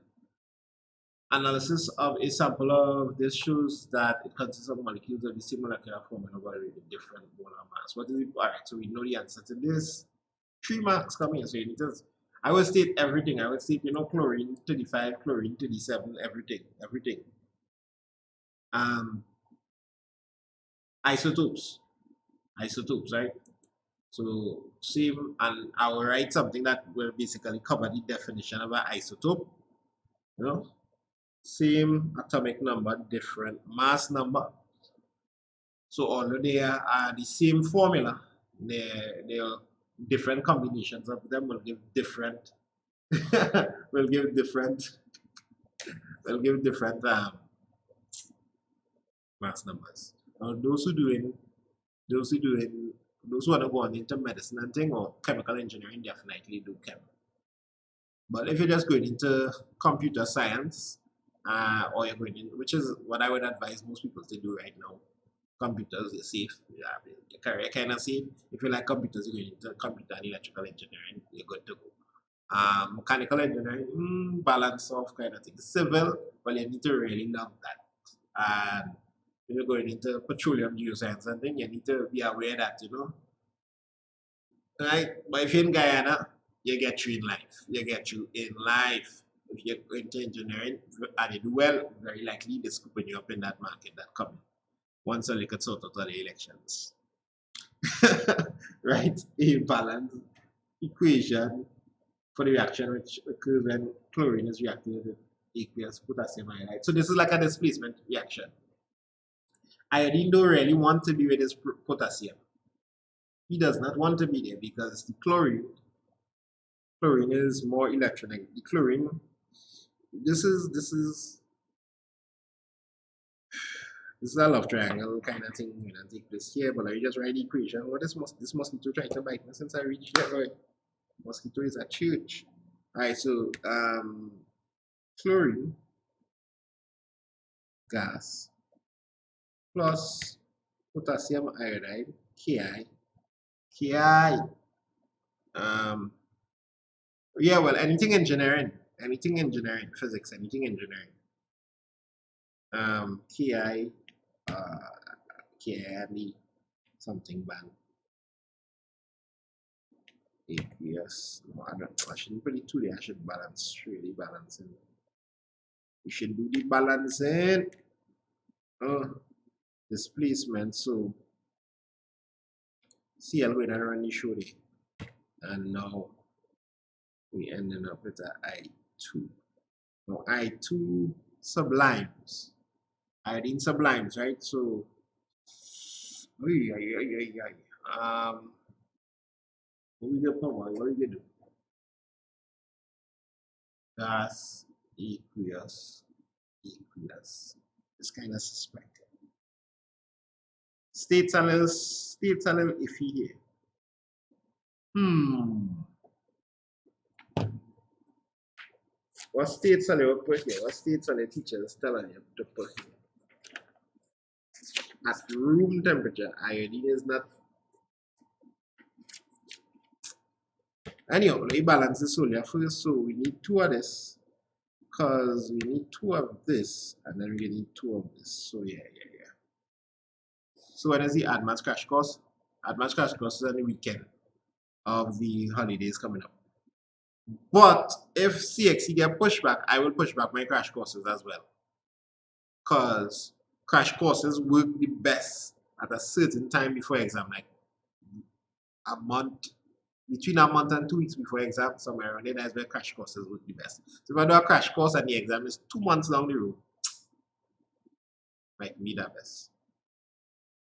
Analysis of a sample of this shows that it consists of molecules of the same molecular formula but with different molar mass. What is it? All right, so we know the answer to this. 3 marks come here. So you need to, I will state everything. I will state, chlorine 35, chlorine 37, everything. Isotopes, right? So same, and I will write something that will basically cover the definition of an isotope. Same atomic number, different mass number. So although they are the same formula, they're different combinations of them will give different will give different mass numbers. Now those who want to go on into medicine and thing or chemical engineering definitely do chem. But if you're just going into computer science, or you're going in, which is what I would advise most people to do right now. Computers are safe. Yeah, the career kind of safe. If you like computers, you're going into computer and electrical engineering, you're good to go. Mechanical engineering, balance of kind of thing. Civil, well, you need to really love that. And if you're going into petroleum geoscience and thing, you need to be aware that, right? But if you're in Guyana, you get you in life. If you're going to engineering and you do well, very likely they're scooping you up in that market that coming. Once a little sort of the elections. Right? A balanced equation for the reaction which occurs when chlorine is reacted with aqueous potassium iodide. So this is like a displacement reaction. Iodine don't really want to be with this potassium. He does not want to be there because the chlorine is more electronic. The chlorine, this is a love triangle kind of thing when I take this here, but I just write the equation. What is this mosquito trying to bite me since I reached there, right? Mosquito is at church. Alright, so chlorine gas plus potassium iodide, Ki. Yeah, well, anything engineering, physics, anything engineering. Ki, Ki something bang. Yes, no, I shouldn't put it too there. I should really balancing. We should do the balancing. Displacement. So CL going to run the show there. And now we ending up with a I2. Now I2 sublimes. Iodine sublimes, right? So what we gonna do? Gas aqueous. It's kind of suspect. States a little iffy here. What states are they put here? What states are the teachers telling you to put here? At room temperature, iodine is not. Anyhow, let me balance this solely first. So we need 2 of this. Because we need 2 of this. And then we need 2 of this. So yeah. So when is the advanced crash course? Advanced crash course is on the weekend of the holidays coming up. But if CXC get pushed back, I will push back my crash courses as well. Because crash courses work the best at a certain time before exam, like a month, between a month and 2 weeks before exam, somewhere around there, that's where crash courses work the best. So if I do a crash course and the exam is 2 months down the road, might be that best.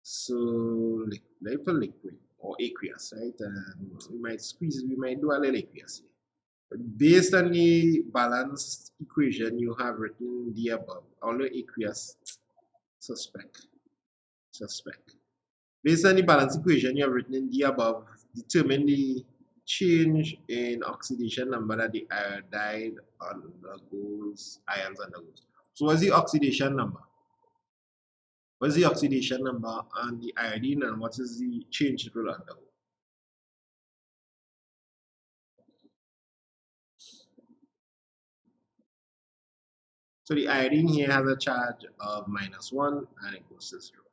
So liquid or aqueous, right? We might do a little aqueous here. But based on the balanced equation you have written the above, although aqueous, suspect. Based on the balanced equation you have written in the above, determine the change in oxidation number that the iodide ions undergoes. So what's the oxidation number? What's the oxidation number on the iodine and what is the change it will undergo? So the iodine here has a charge of -1 and it goes to 0.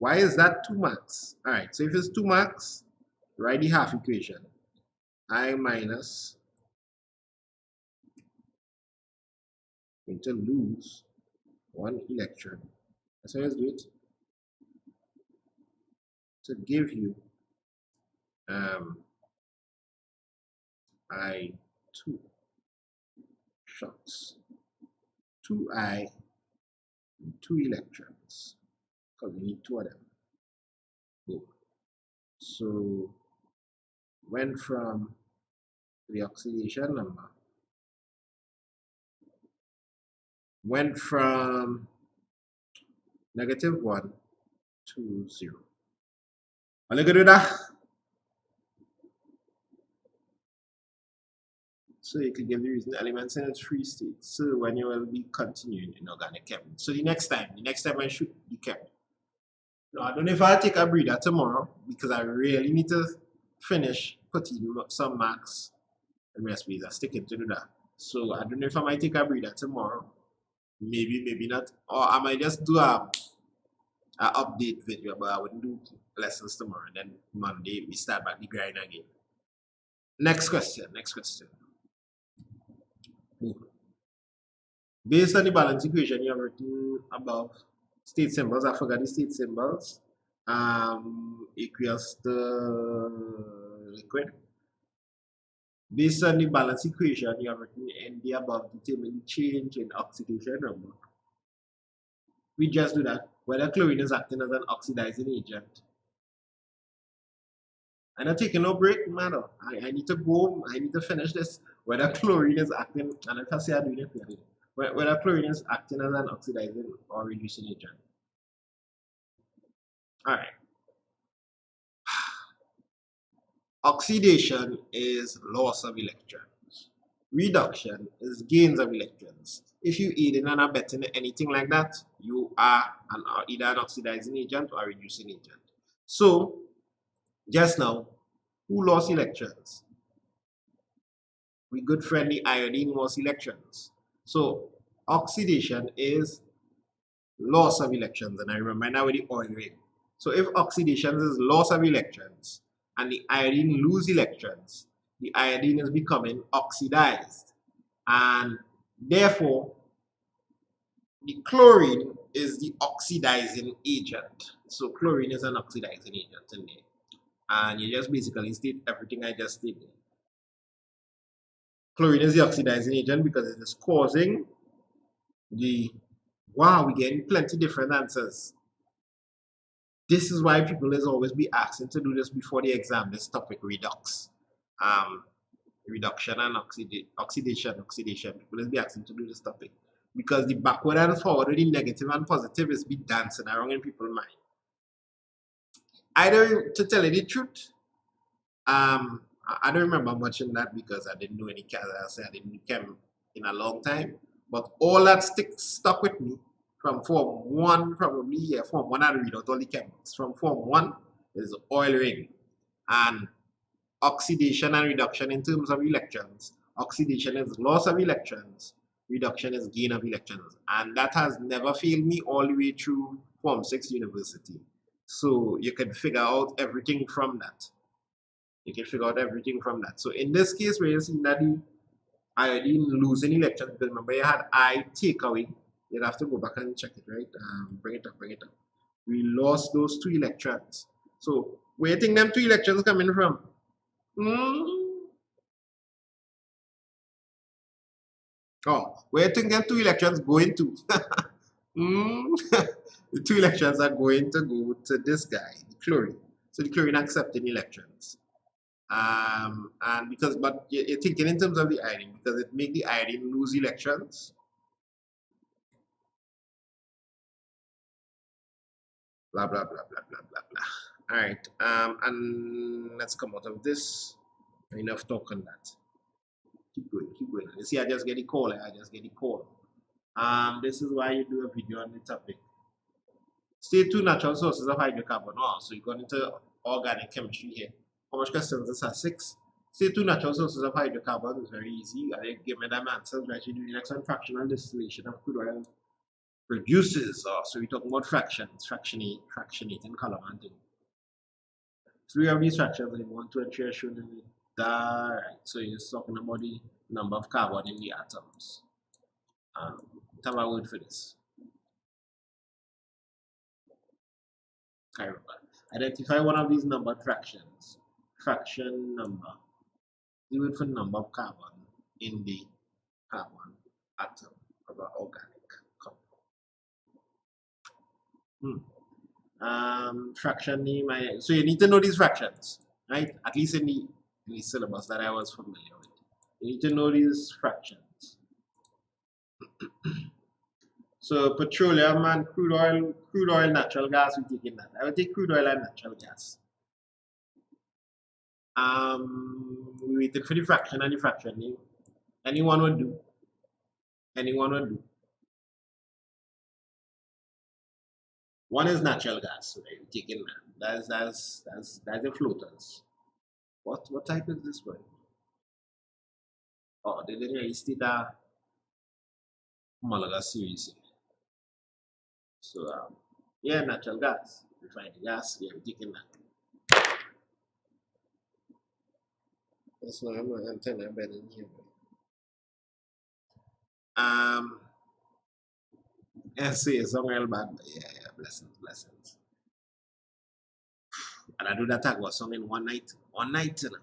Why is that 2 max? All right, so if it's 2 max, write the half equation. I minus going to lose 1 electron. That's how you do it. To give you I2 shots. 2I, 2 electrons. Because we need 2 of them. Boom. So went from the oxidation number, went from -1 to 0. Are you going to do that? So you can give the reason elements in its free state. So when you will be continuing in organic chemistry. So the next time I should be kept. Now, I don't know if I'll take a breather tomorrow because I really need to finish putting some marks and recipes. I'm sticking to do that. So I don't know if I might take a breather tomorrow. Maybe, maybe not. Or I might just do a update video, but I wouldn't do lessons tomorrow. And then Monday we start back the grind again. Next question. Based on the balance equation you have written above, state symbols, I forgot the state symbols, equals the liquid. Based on the balance equation you have written in the above, determine the change in oxidation number. We just do that, whether chlorine is acting as an oxidizing agent. I'm not taking no break, matter. I need to go, I need to finish this. Whether chlorine is acting, and if I say I do it, whether chlorine is acting as an oxidizing or reducing agent. Alright. Oxidation is loss of electrons. Reduction is gains of electrons. If you aiding and abetting anything like that, you are either an oxidizing agent or a reducing agent. So, just now, who lost electrons? We good friend the iodine lost electrons. So, oxidation is loss of electrons, and I remember now with the oil ring. So if oxidation is loss of electrons and the iodine lose electrons, the iodine is becoming oxidized, and therefore the chlorine is the oxidizing agent. So chlorine is an oxidizing agent in there, and you just basically state everything I just stated. Chlorine is the oxidizing agent because it is causing the, wow, we're getting plenty different answers. This is why people is always be asking to do this before the exam, this topic, redox. Reduction and oxidation. People is be asking to do this topic. Because the backward and forward, the negative and positive is be dancing around in people's mind. Either, to tell you the truth, I don't remember much in that because I didn't do any catalyse, I didn't do chem in a long time. But all that stuck with me from Form 1, probably, yeah, Form 1 I read out all the chemicals. From Form 1 is oil ring. And oxidation and reduction in terms of electrons. Oxidation is loss of electrons. Reduction is gain of electrons. And that has never failed me all the way through Form 6 university. So you can figure out everything from that. So in this case, where you see that the iodine losing electrons, because remember you had I take away, you'd have to go back and check it, right? Bring it up. We lost those 2 electrons. So where do you think them 2 electrons coming from? Oh, where do you think them 2 electrons going to? The 2 electrons are going to go to this guy, the chlorine. So the chlorine accepting electrons. And because, but you're thinking in terms of the iodine, because it make the iodine lose electrons. Blah, blah, blah, blah, blah, blah, blah. All right, and let's come out of this. Enough talk on that. Keep going. You see, I just get a call. This is why you do a video on the topic. State 2 natural sources of hydrocarbon. Oh, so you got into organic chemistry here. How much questions is that? 6? Say two natural sources of hydrocarbon is very easy. I give me them answers, right? You do the next one, fractional distillation of crude oil produces. So we're talking about fractions, fractionating column and thing. Three of these fractions, like 1, 2, and 3 are shown in the right. So you're talking about the number of carbon in the atoms. Have a word for this. Can't remember. Identify one of these numbered fractions. Fraction number. The word for number of carbon in the carbon atom of an organic compound. Fraction name. So you need to know these fractions, right? At least in the syllabus that I was familiar with. You need to know these fractions. So petroleum and crude oil, natural gas, we take in that. I will take crude oil and natural gas. We waited for the fraction and the fraction name. Anyone will do. Anyone will do. One is natural gas, right? We take in that. That's the floaters. What type is this one? Oh, they didn't really state that homologous series. So yeah, natural gas, refined gas, yeah, we're taking that. That's why I'm antenna bed in here. Say somewhere bad, but yeah, blessings. And I do that tag was song in one night, you know.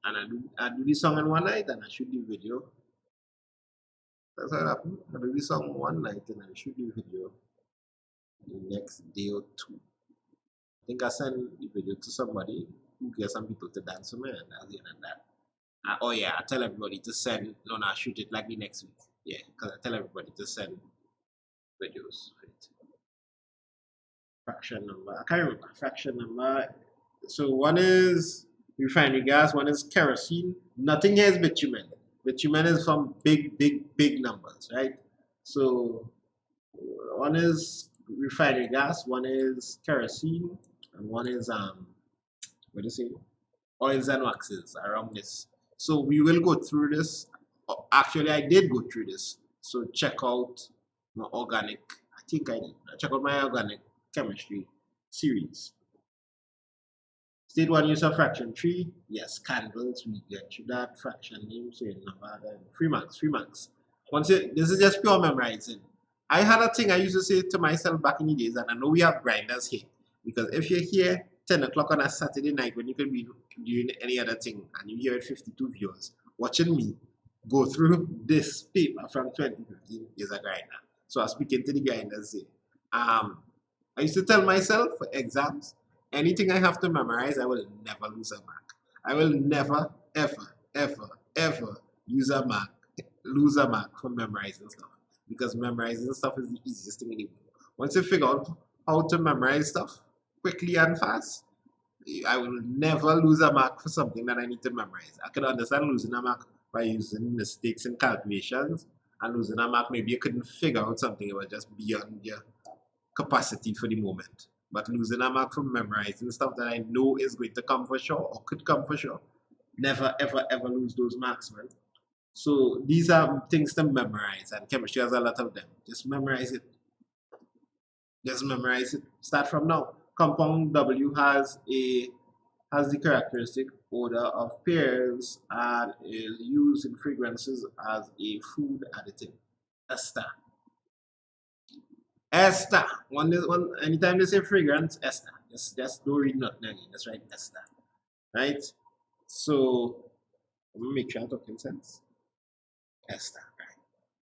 And I do this song in one night and I shoot the video. That's what happened. I do this song one night and I shoot the video the next day or two. I think I sent the video to somebody who gets some people to dance with me, and that's the end of that. Oh yeah, I tell everybody to send. No, I shoot it like the next week. Yeah, because I tell everybody to send videos for it. Fraction number. I can't remember. Fraction number. So one is refinery gas. One is kerosene. Nothing here is bitumen. Bitumen is from big numbers, right? So one is refinery gas. One is kerosene. And one is what do you say? Oils and waxes around this. So we will go through this. Actually, I did go through this. So check out my organic. I think I did. Check out my organic chemistry series. State one use of fraction 3. Yes, candles. We get to that fraction name. So you number then 3 marks. Once this is just pure memorizing. I had a thing I used to say to myself back in the days, and I know we have grinders here. Because if you're here 10 o'clock on a Saturday night when you could be doing any other thing and you hear 52 viewers watching me go through this paper from 2015 is a grinder. So I was speaking to the grinders here. I used to tell myself for exams, anything I have to memorize, I will never lose a mark. I will never, ever lose a mark for memorizing stuff. Because memorizing stuff is the easiest thing in the world. Once you figure out how to memorize stuff quickly and fast, I will never lose a mark for something that I need to memorize. I can understand losing a mark by using mistakes in calculations, and losing a mark maybe you couldn't figure out something, it was just beyond your capacity for the moment. But losing a mark from memorizing stuff that I know is going to come for sure or could come for sure, never ever lose those marks, man. So these are things to memorize, and chemistry has a lot of them. Just memorize it. Just memorize it. Start from now. Compound W has the characteristic odor of pears and is used in fragrances as a food additive. Ester. Anytime they say fragrance, ester. Just don't read nothing again. Just write ester. Right? So let me make sure I'm talking sense. Ester. Right?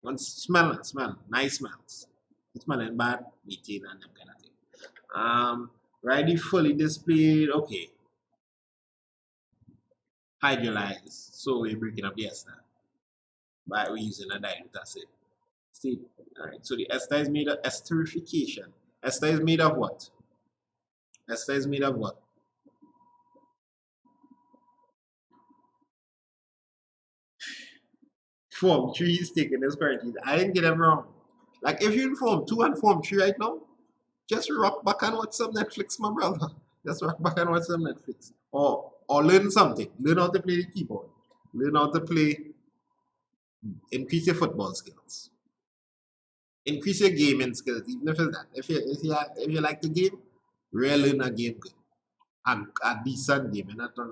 Once smell, nice smells. Smelling bad, methane and them kind of thing. Ready, fully displayed. Okay. Hydrolyze. So we're breaking up the ester by using a dilute acid. See, all right. So the ester is made of esterification. Ester is made of what? Ester is made of what? Form 3 is taking this quarantine. I didn't get them wrong. Like if you're in Form 2 and Form 3 right now, just rock back and watch some Netflix, my brother. Just rock back and watch some Netflix. Or or learn something. Learn how to play the keyboard. Learn how to play, increase your football skills. Increase your gaming skills, even if it's that. If you like the game, really learn a game good. And a decent game, and not a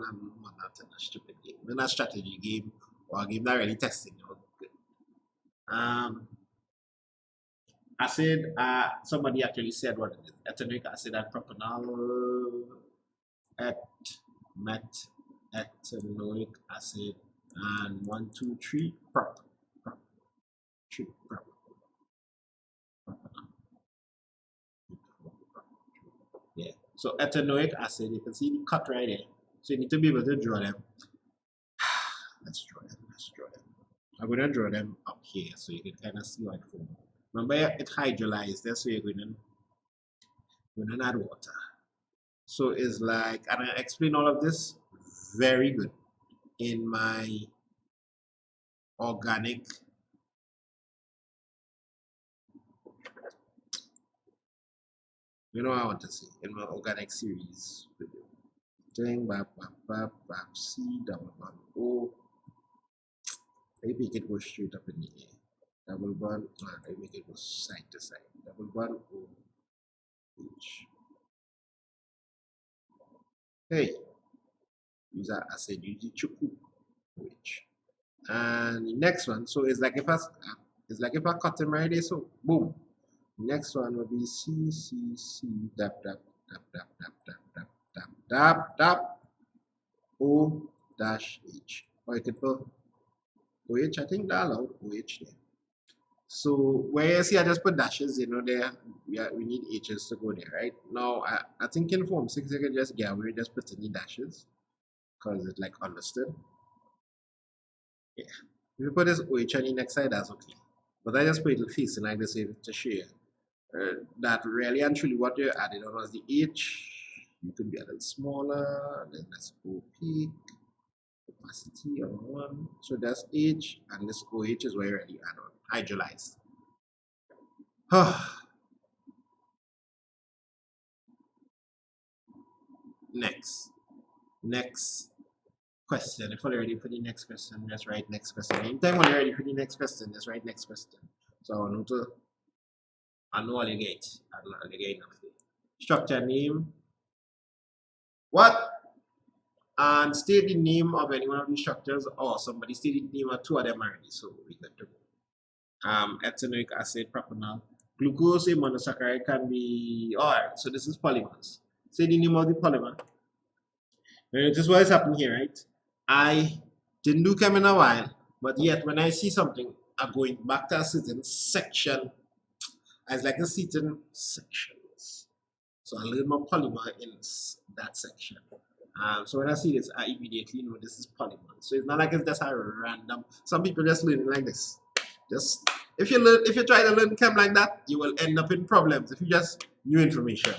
stupid game. Not a strategy game or a game that really testing you. Acid, somebody actually said what it is. Ethanoic acid and propanol, ethanoic acid, and 1, 2, 3, prop. Yeah. So ethanoic acid, you can see the cut right there. So you need to be able to draw them. Let's draw them. I'm going to draw them up here so you can kind of see what form. Remember, it hydrolyzed there, so you're going to add water. So it's like, and I explain all of this very good in my organic I want to say in my organic series video. Doing C double bond O. I make it go straight up in the air. Double bond, I make it go side to side. Double bond O H. Hey, use I said use the chuku H. And the next one, so it's like if I cut them right there, so boom. Next one will be CCC dap O dash H. Or you could put OH, I think that allowed OH there. So where you see I just put dashes, there we need H's to go there, right? Now I think in form 6 you can just get away just put any dashes because it's like understood. Yeah. If you put this OH on the next side, that's okay. But I just put it facing like this to show you that really and truly what you added on was the H. You could be a little smaller, then that's OP, opacity on 1. So that's H, and this OH is where you already add on, hydrolyzed. Next question. If you're ready for the next question, just write next question. Anytime when you're ready for the next question, just write next question. So I know all you get. I know all you get enough. Structure name. What? And state the name of any one of these structures, or somebody state the name of 2 of them already. So we got to go. Ethanoic acid, propanol. Glucose, a monosaccharide can be. Alright, so this is polymers. Say the name of the polymer. This is what is happening here, right? I didn't do chem in a while, but yet when I see something, I'm going back to a certain section. As like a certain sections. So I learn my polymer in that section. So when I see this, I immediately know this is polymer. So it's not like it's just a random. Some people just learn like this. Just if you try to learn chem like that, you will end up in problems. If you just new information,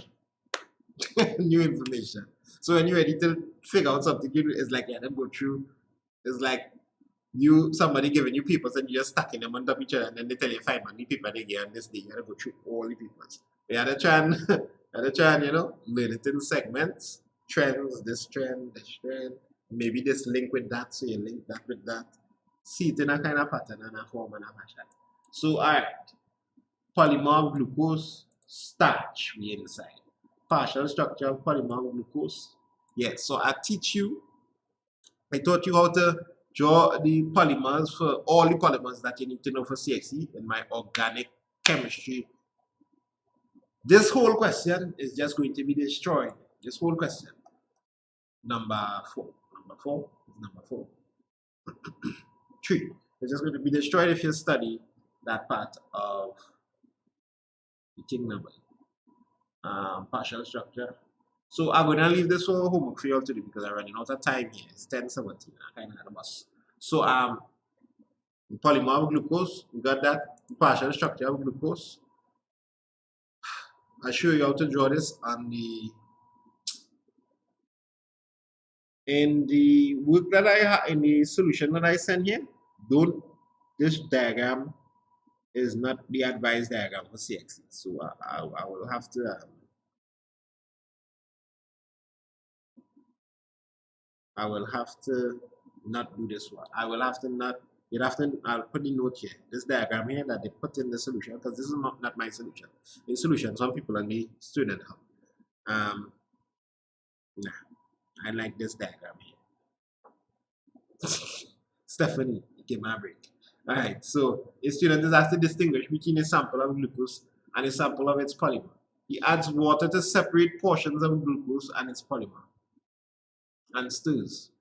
new information. So when you're ready to figure out something, it's like then go through. It's like somebody giving you papers and you're stacking them on top of each other, and then they tell you 5 money paper they get on this day. You gotta go through all the papers. You gotta try and learn it in segments, trends, this trend, maybe this link with that, so you link that with that. See it in a kind of pattern and a form and a fashion. So alright. Polymer glucose, starch we inside. Partial structure of polymer glucose. Yes, so I taught you how to draw the polymers for all the polymers that you need to know for CXC in my organic chemistry. This whole question is just going to be destroyed. This whole question. Number 4. Number 4. 3. It's just going to be destroyed if you study that part of the thing number. Partial structure. So I'm going to leave this for homework for you all today because I'm running out of time here. It's 10:17. I kind of had a bus. So polymer of glucose, we got that. Partial structure of glucose. I'll show you how to draw this on in the work that I have, in the solution that I send here. This diagram is not the advised diagram for CXC. So I will have to I will have to not do this one. I will have to not, you'd have to, I'll put the note here, this diagram here that they put in the solution, because this is not my solution. The solution, some people on the student hub. Nah, I like this diagram here. Stephanie, give me a break. All right, so a student is asked to distinguish between a sample of glucose and a sample of its polymer. He adds water to separate portions of glucose and its polymer and stirs.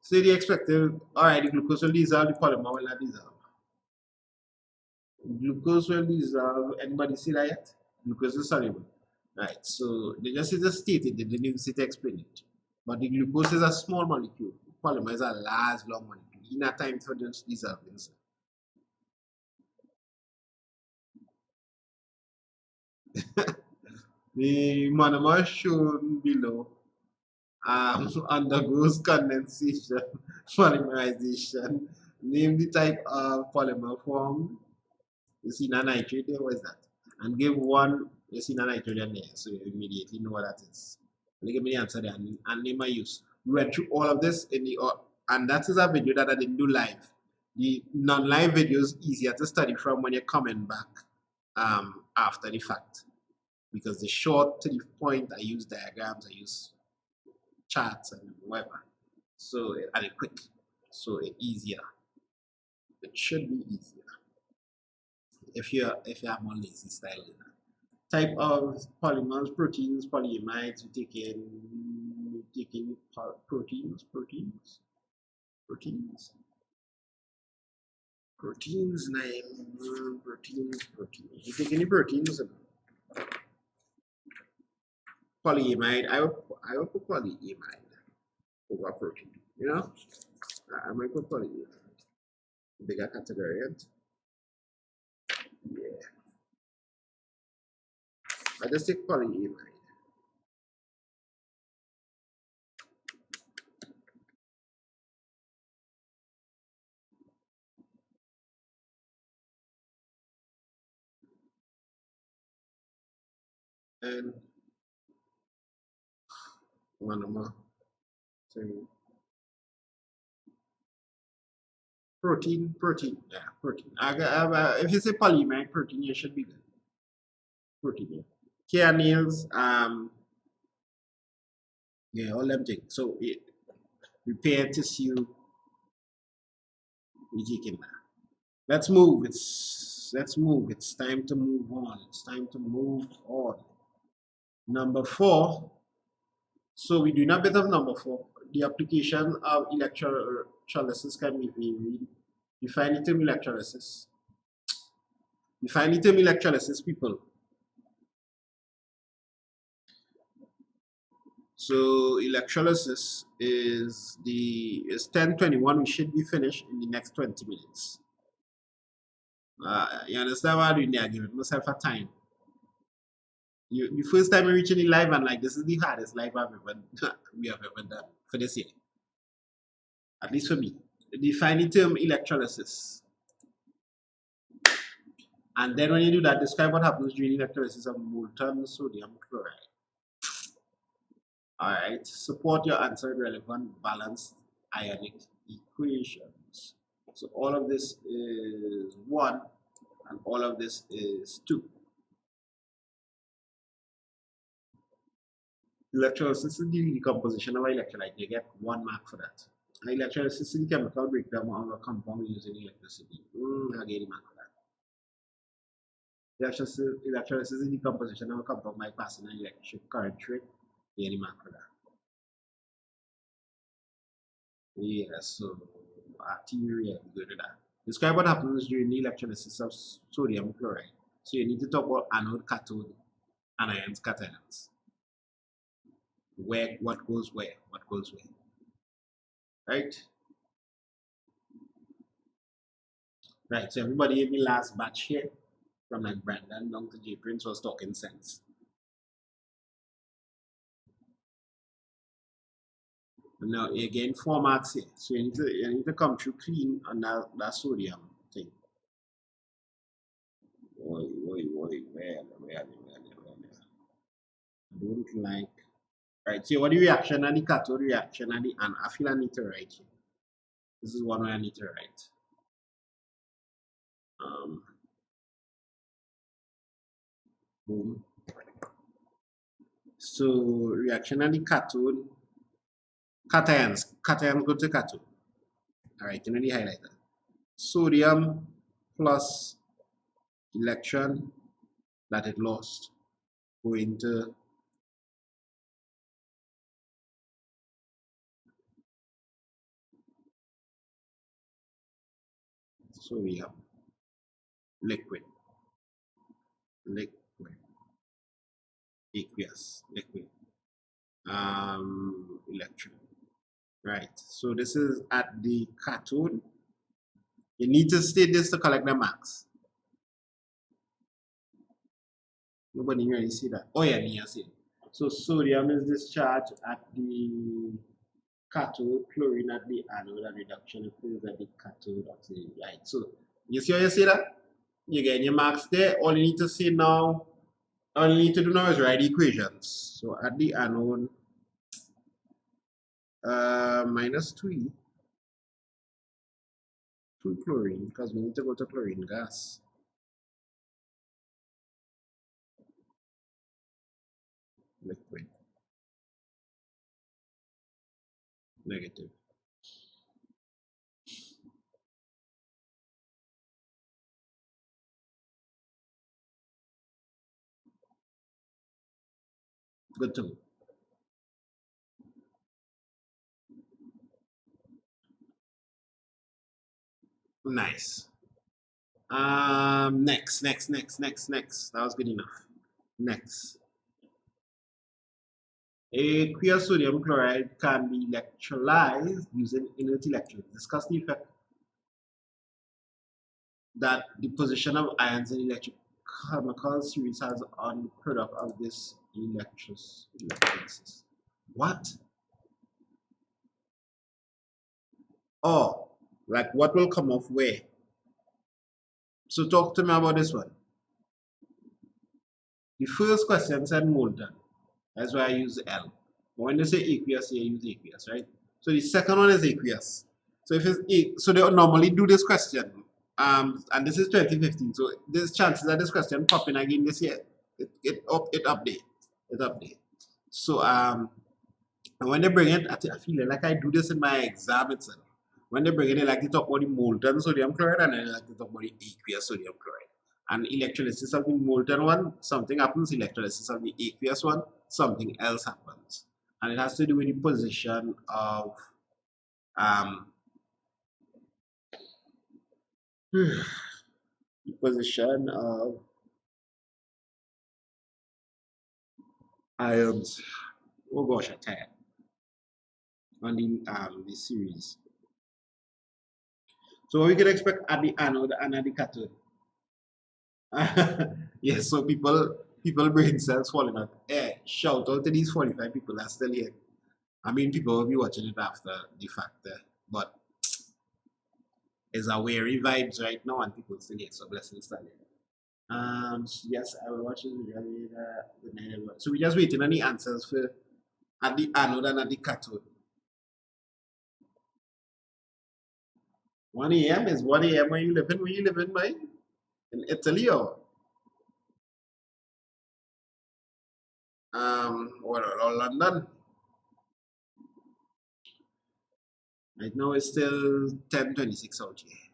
So the expected, all right, the glucose will dissolve, the polymer will not dissolve. Glucose will dissolve, anybody see that yet? Glucose is soluble. Right, so they just stated, they didn't even say to explain it. But the glucose is a small molecule, the polymer is a large, long molecule. In that time for them to dissolve inside. The monomer shown below undergoes condensation, polymerization. Name the type of polymer formed. You see na nitrate there, what is that? And give one, you see na nitrogen there, so you immediately know what that is. And give me the answer there and name my use. We went through all of this in the, and that is a video that I didn't do live. The non-live video is easier to study from when you're coming back after the fact. Because the short to the point, I use diagrams, I use charts and whatever. So, and it quick. So it's easier. It should be easier. If you have more lazy style. Type of polymers, proteins, polyamides, we take in proteins, You take any proteins? Polyamide, I would put polyamide over protein, you know? I might put polyamide. Bigger category, right? Yeah. I just take polyamide. And one more. So protein, yeah, protein. If you say polyamide, protein, you should be good. Protein, yeah. Kernels, yeah, all them things. So repair tissue, we taking that. Let's move. Let's move. It's time to move on. It's time to move on. Number 4. So we're doing a bit of number 4. The application of electrolysis can be varied. Define the term electrolysis. Define the term electrolysis, people. So electrolysis is 10:21. We should be finished in the next 20 minutes. You understand what I'm doing there? Give myself a time. The first time I reach any live and like this is the hardest live we have ever done for this year. At least for me. Define the term electrolysis. And then when you do that, describe what happens during electrolysis of molten sodium chloride. Alright, support your answer with relevant balanced ionic equations. So all of this is 1 and all of this is 2. Electrolysis is the decomposition of electrolyte. You get 1 mark for that. Electrolysis is the chemical breakdown of a compound using electricity. I get a mark for that. Electrolysis is the decomposition of a compound by passing an electric current through it. Get a mark for that. Yeah, so arterial, good with that. Describe what happens during the electrolysis of sodium chloride. So you need to talk about anode, cathode, anions, cations. What goes where? Right? Right, so everybody in the last batch here, from like Brandon down to J Prince, was talking sense. Now again, 4 marks here. So you need to come through clean on that sodium thing. Where. I don't like Right, so what the reaction and the cathode reaction and the and I feel I need to write here. This is one way I need to write. Boom. So reaction and the cathode, cations go to cathode. All right, you know the highlighter. Sodium plus electron that it lost go into sodium liquid aqueous liquid electron. Right, so this is at the cathode. You need to state this to collect the max. Nobody really see that. Oh yeah, you see it. So sodium is discharged at the cathode, chlorine at the anode, and reduction occurs at the cathode oxygen. Right. So you see how you see that? You get your marks there. All you need to see now, all you need to do now is write the equations. So at the anode, minus 2 chlorine, because we need to go to chlorine gas. Liquid. Negative. Good to go. Nice. Next. That was good enough. Next. Aqueous sodium chloride can be electrolyzed using inert electrodes. Discuss the effect that the position of ions in electrochemical series has on the product of this electrolysis. What? Oh, like what will come off where? So talk to me about this one. The first question said molten. That's why I use L. But when they say aqueous, you use aqueous, right? So the second one is aqueous. So if it's so they normally do this question. And this is 2015. So there's chances that this question popping again this year. It update. So and when they bring it, I feel like I do this in my exam itself. When they bring it, they like to talk about the molten sodium chloride and then they like to talk about the aqueous sodium chloride. And electrolysis of the molten one, something happens. Electrolysis of the aqueous one, something else happens. And it has to do with the position of the position of ions. Oh gosh, I'm tired. On the series. So what we can expect at the anode and at the cathode. Yes, so people brain cells falling out. Shout out to these 45 people that are still here. I mean, people will be watching it after the fact, but it's a weary vibes right now, and people still here. So blessings to them. Yes, I will watch this video later. So we're just waiting on the answers for at the anode and at the cathode. 1 a.m. is 1 a.m. Where you living? Where you living, by? In Italy or or London? Right now it's still 10:26 out here.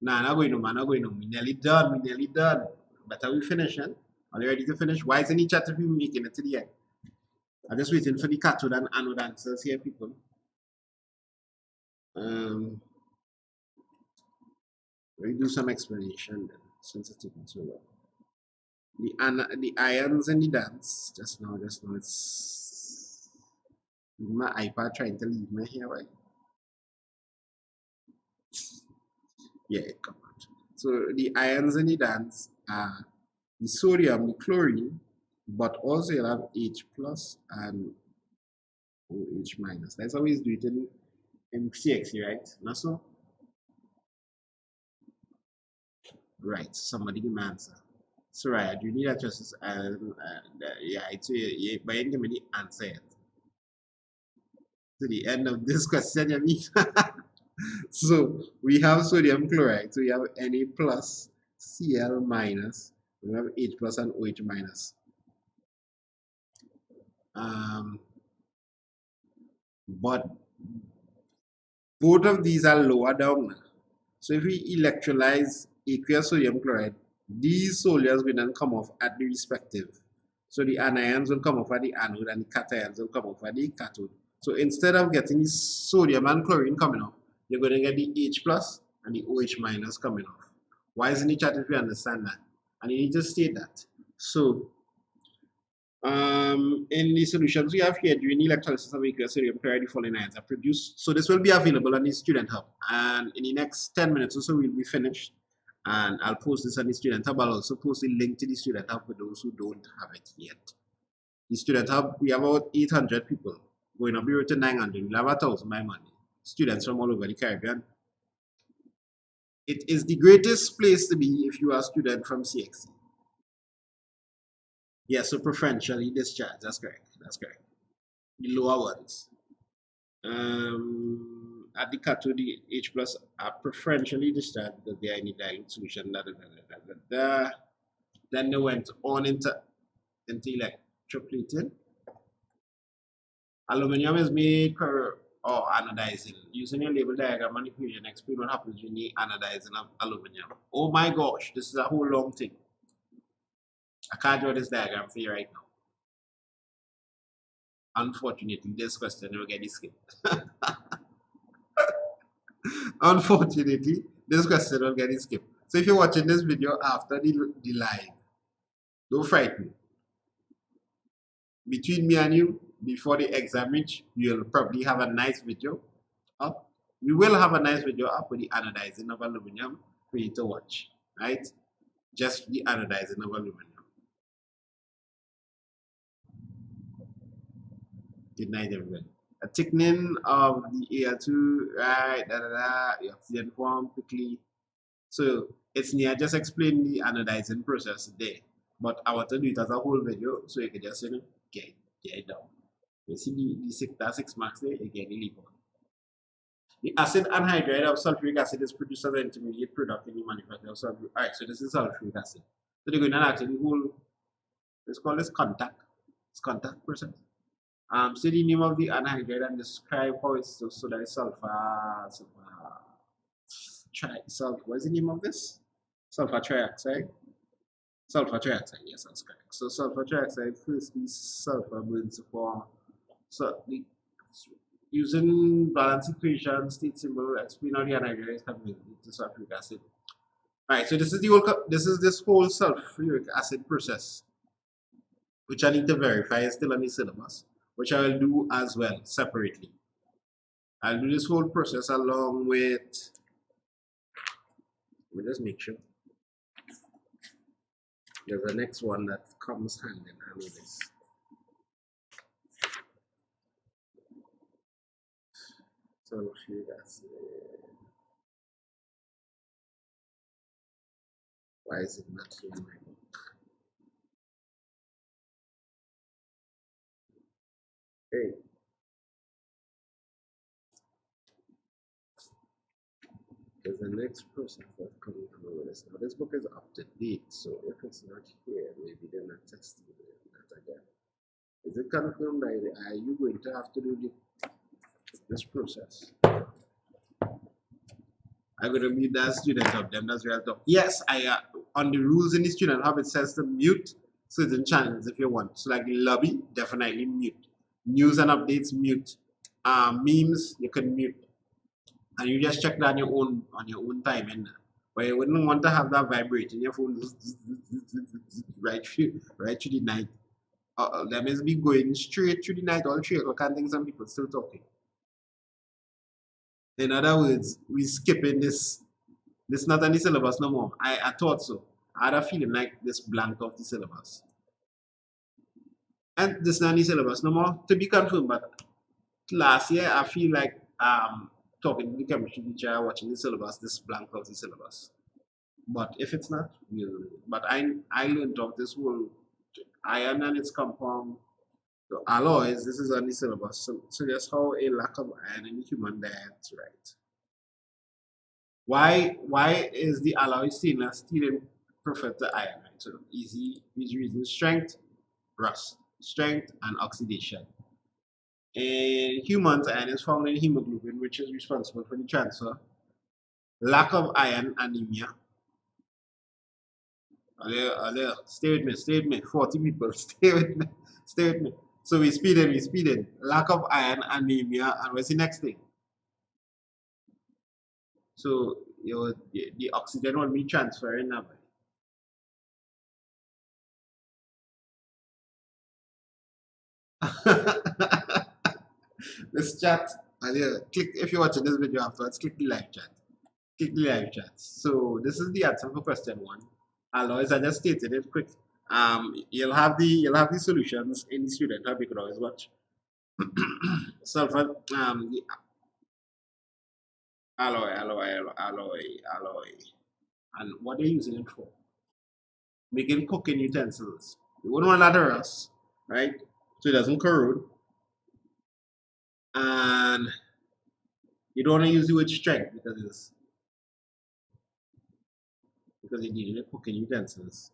Nah, not going no, man, not going no. We nearly done. Better we finish, eh? Are you ready to finish? Why isn't each chat people making it to the end? I'm just waiting for the cathode and anode answers here, people. Let me do some explanation then, since it's taking so long. The ions in the dance, just now, it's my iPad trying to leave me here, right? Yeah, it come out. So the ions in the dance are the sodium, the chlorine, but also you'll have H plus and OH minus. That's how we do it in CXC, right? Not so? Right, somebody give me answer. So right, you need electrolysis, and yeah, it's yeah, but you give me the answer yet. To the end of this question, you mean? So we have sodium chloride. So we have Na plus, Cl minus, we have H plus and OH minus. But both of these are lower down now. So if we electrolyze aqueous sodium chloride, these solars will then come off at the respective. So the anions will come off at the anode and the cations will come off at the cathode. So instead of getting the sodium and chlorine coming off, you're going to get the H plus and the OH minus coming off. Why isn't the chat if you understand that? And you need to state that. So in the solutions we have here during the electrolysis of aqueous sodium chloride, the following ions are produced. So this will be available on the Student Hub. And in the next 10 minutes or so, we'll be finished. And I'll post this on the Student Hub. I'll also post a link to the Student Hub for those who don't have it yet. The Student Hub, we have about 800 people. Going up the road to 900. We'll have 1,000 by Monday. Students from all over the Caribbean. It is the greatest place to be if you are a student from CXC. Yeah, so preferentially discharged. That's correct. That's correct. The lower ones. At the cathode, the H plus are preferentially discharged because they are in a dilute solution. Then they went on into electroplating. Aluminium is made or anodizing. Using your label diagram manipulation, explain what happens when you anodizing of aluminium. Oh my gosh, this is a whole long thing. I can't draw this diagram for you right now. Unfortunately, this question will get skipped. Unfortunately, this question will get skipped. So if you're watching this video after the live, don't frighten. Between me and you, before the exam reach, you'll probably have a nice video up. We will have a nice video up with the anodizing of aluminum for you to watch, right? Just the anodizing of aluminum. Good night, everyone. A thickening of the Al2, right? The oxygen form quickly. So it's near just explain the anodizing process there. But I want to do it as a whole video so you can just get it down. You see the 6 marks there, you get the leap on. The acid anhydride of sulfuric acid is produced as an intermediate product in the manufacture of sulfuric. Alright, so this is sulfuric acid. So they're going to actually whole, let's call this contact. It's contact process. Say the name of the anhydride and describe how it's so that is sulfur. What is the name of this? Sulfur trioxide. Sulfur trioxide, yes, that's correct. So sulfur trioxide, firstly, sulfur burns for using balance equation, state symbol, explain how the anhydride is coming into sulfuric acid. Alright, so this is this whole sulfuric acid process, which I need to verify is still on the syllabus, which I will do as well separately. I'll do this whole process along with, let me just make sure. There's the next one that comes hand in hand with this. Sulfuric acid. Why is it not here in my book? Hey. There's the next process that's coming through this. Now this book is up to date, so if it's not here, maybe they're not testing it again. Is it confirmed that are you going to have to do this process? I'm going to mute that student hub, them that's real talk. Yes, I on the rules in the student hub it says to mute certain channels if you want. So like the lobby, definitely mute. News and updates, mute. Memes, you can mute. And you just check that on your own time, and but you wouldn't want to have that vibrating your phone right through the night. That means be going straight through the night, all 3 o'clock, and think some people still talking. In other words, we skipping this. This not on the syllabus no more. I thought so. I had a feeling like this blanked off the syllabus. And this not on the syllabus no more, to be confirmed, but last year I feel like talking to the chemistry teacher, watching the syllabus, this blank out the syllabus. But if it's not, but I learned of this whole iron and its compound, the alloys. This is on the syllabus. So just how a lack of iron in the human diet, right? Why is the alloy stainless steel preferred to iron? Right? So easy reason: strength, rust, strength, and oxidation. In humans, iron is found in hemoglobin, which is responsible for the transfer. Lack of iron, anemia. Stay with me. 40 people, stay with me. So we speed in. Lack of iron, anemia, and what's the next thing? So the oxygen will be transferring now. This chat, click if you're watching this video afterwards, click the live chat. Click the live chat. So this is the answer for question 1. Alloys, I just stated it quick. You'll have the solutions in the student hub. You could always watch. Sulfur, the alloy. And what they're using it for? Making cooking utensils. You wouldn't want that to rust, right? So it doesn't corrode. And you don't want to use it with strength because you're dealing with cooking utensils.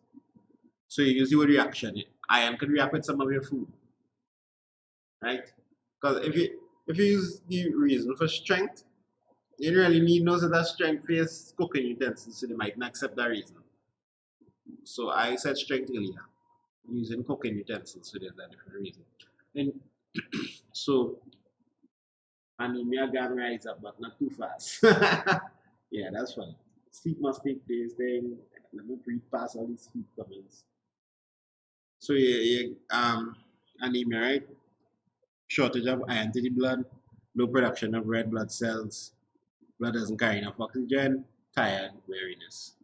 So you use it with reaction. Iron can react with some of your food, right? Because if you use the reason for strength, you don't really need no sort of strength for your cooking utensils, so they might not accept that reason. So I said strength earlier, using cooking utensils, so there's a different reason. And so anemia can rise up, but not too fast. Yeah, that's fine. Sleep must take place. Then let me breathe past all these sleep comments. So anemia, right? Shortage of iron to the blood, low production of red blood cells, blood doesn't carry enough oxygen, tired, weariness.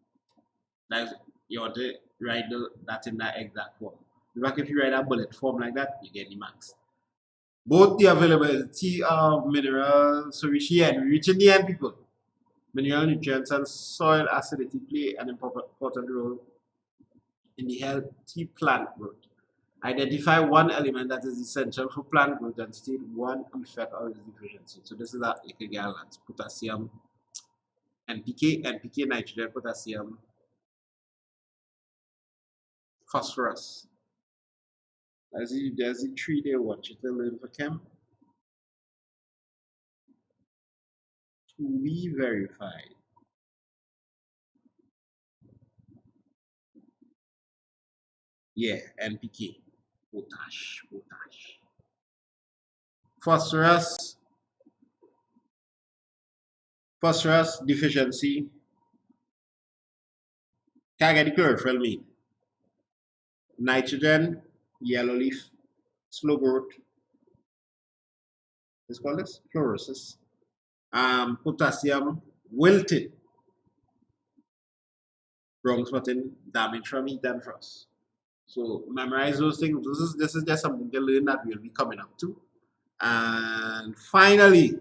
That's, you want to write that in that exact form. In fact, if you write a bullet form like that, you get the max. Both the availability of minerals, so reach in the end, people. Mineral nutrients and soil acidity play an important role in the healthy plant growth. Identify one element that is essential for plant growth and state one effect of its deficiency. So this is that you can get potassium, NPK, nitrogen, potassium, phosphorus. There's the 3-day watch it to learn for chem. To be verified. Yeah, NPK. Potash. Phosphorus deficiency. Can't get the chlorophyll mean. Nitrogen, yellow leaf, slow growth. Let's call this chlorosis. Potassium, wilted. Brown spotting, damage from heat and frost. So memorize those things. This is just something to learn that we'll be coming up to. And finally,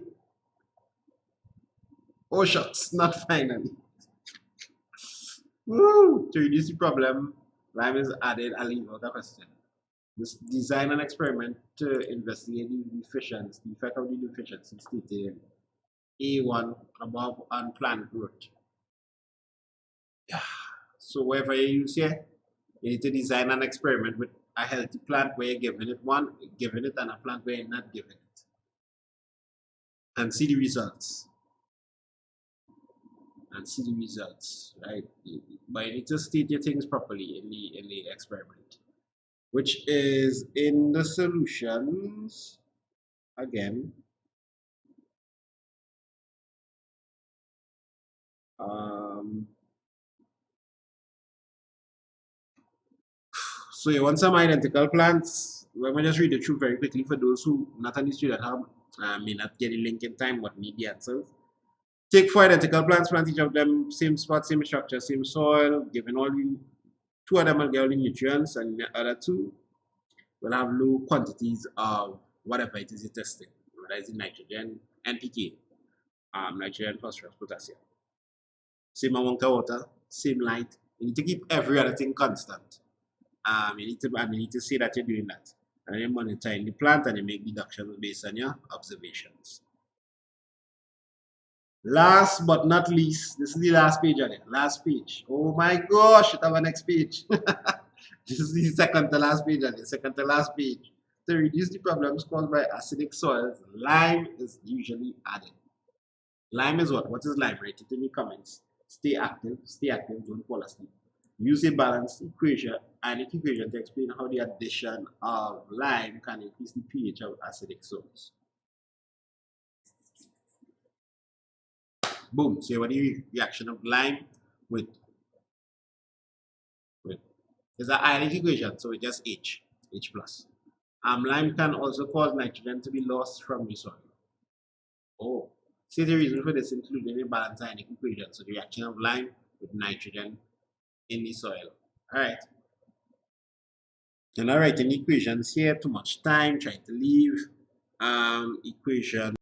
oh shucks, not finally. Woo! To reduce the problem, Lime is added a leave out a question. This design an experiment to investigate the effect of the deficiency stated in A1 above unplanned growth. So whatever you use here, you need to design an experiment with a healthy plant where you're giving it and a plant where you're not giving it. And see the results. Right? But you need to state your things properly in the experiment, which is in the solutions again. So you want some identical plants. Let me just read it through very quickly for those who not on the student hub may not get a link in time but need the answers. Take 4 identical plants, plant each of them same spot, same structure, same soil, given all the 2 of them will get all the nutrients, and the other 2 will have low quantities of whatever it is you're testing, whether it's nitrogen, NPK, nitrogen, phosphorus, potassium. Same amount of water, same light. You need to keep every other thing constant. You need to say that you're doing that. And you're monitoring the plant and you make deductions based on your observations. Last but not least, this is the last page again. Last page. Oh my gosh, it have a next page. This is the second to last page again. Second to last page. To reduce the problems caused by acidic soils, lime is usually added. Lime is what? What is lime? Write it in the comments. Stay active, don't fall asleep. Use a balanced equation, ionic equation, to explain how the addition of lime can increase the pH of acidic soils. Boom. So what the reaction of lime with it's an ionic equation, so it's just H plus. Lime can also cause nitrogen to be lost from the soil. Oh, see the reason for this including a balanced ionic equation, so the reaction of lime with nitrogen in the soil. Alright. And alright, in equations here, too much time, trying to leave equation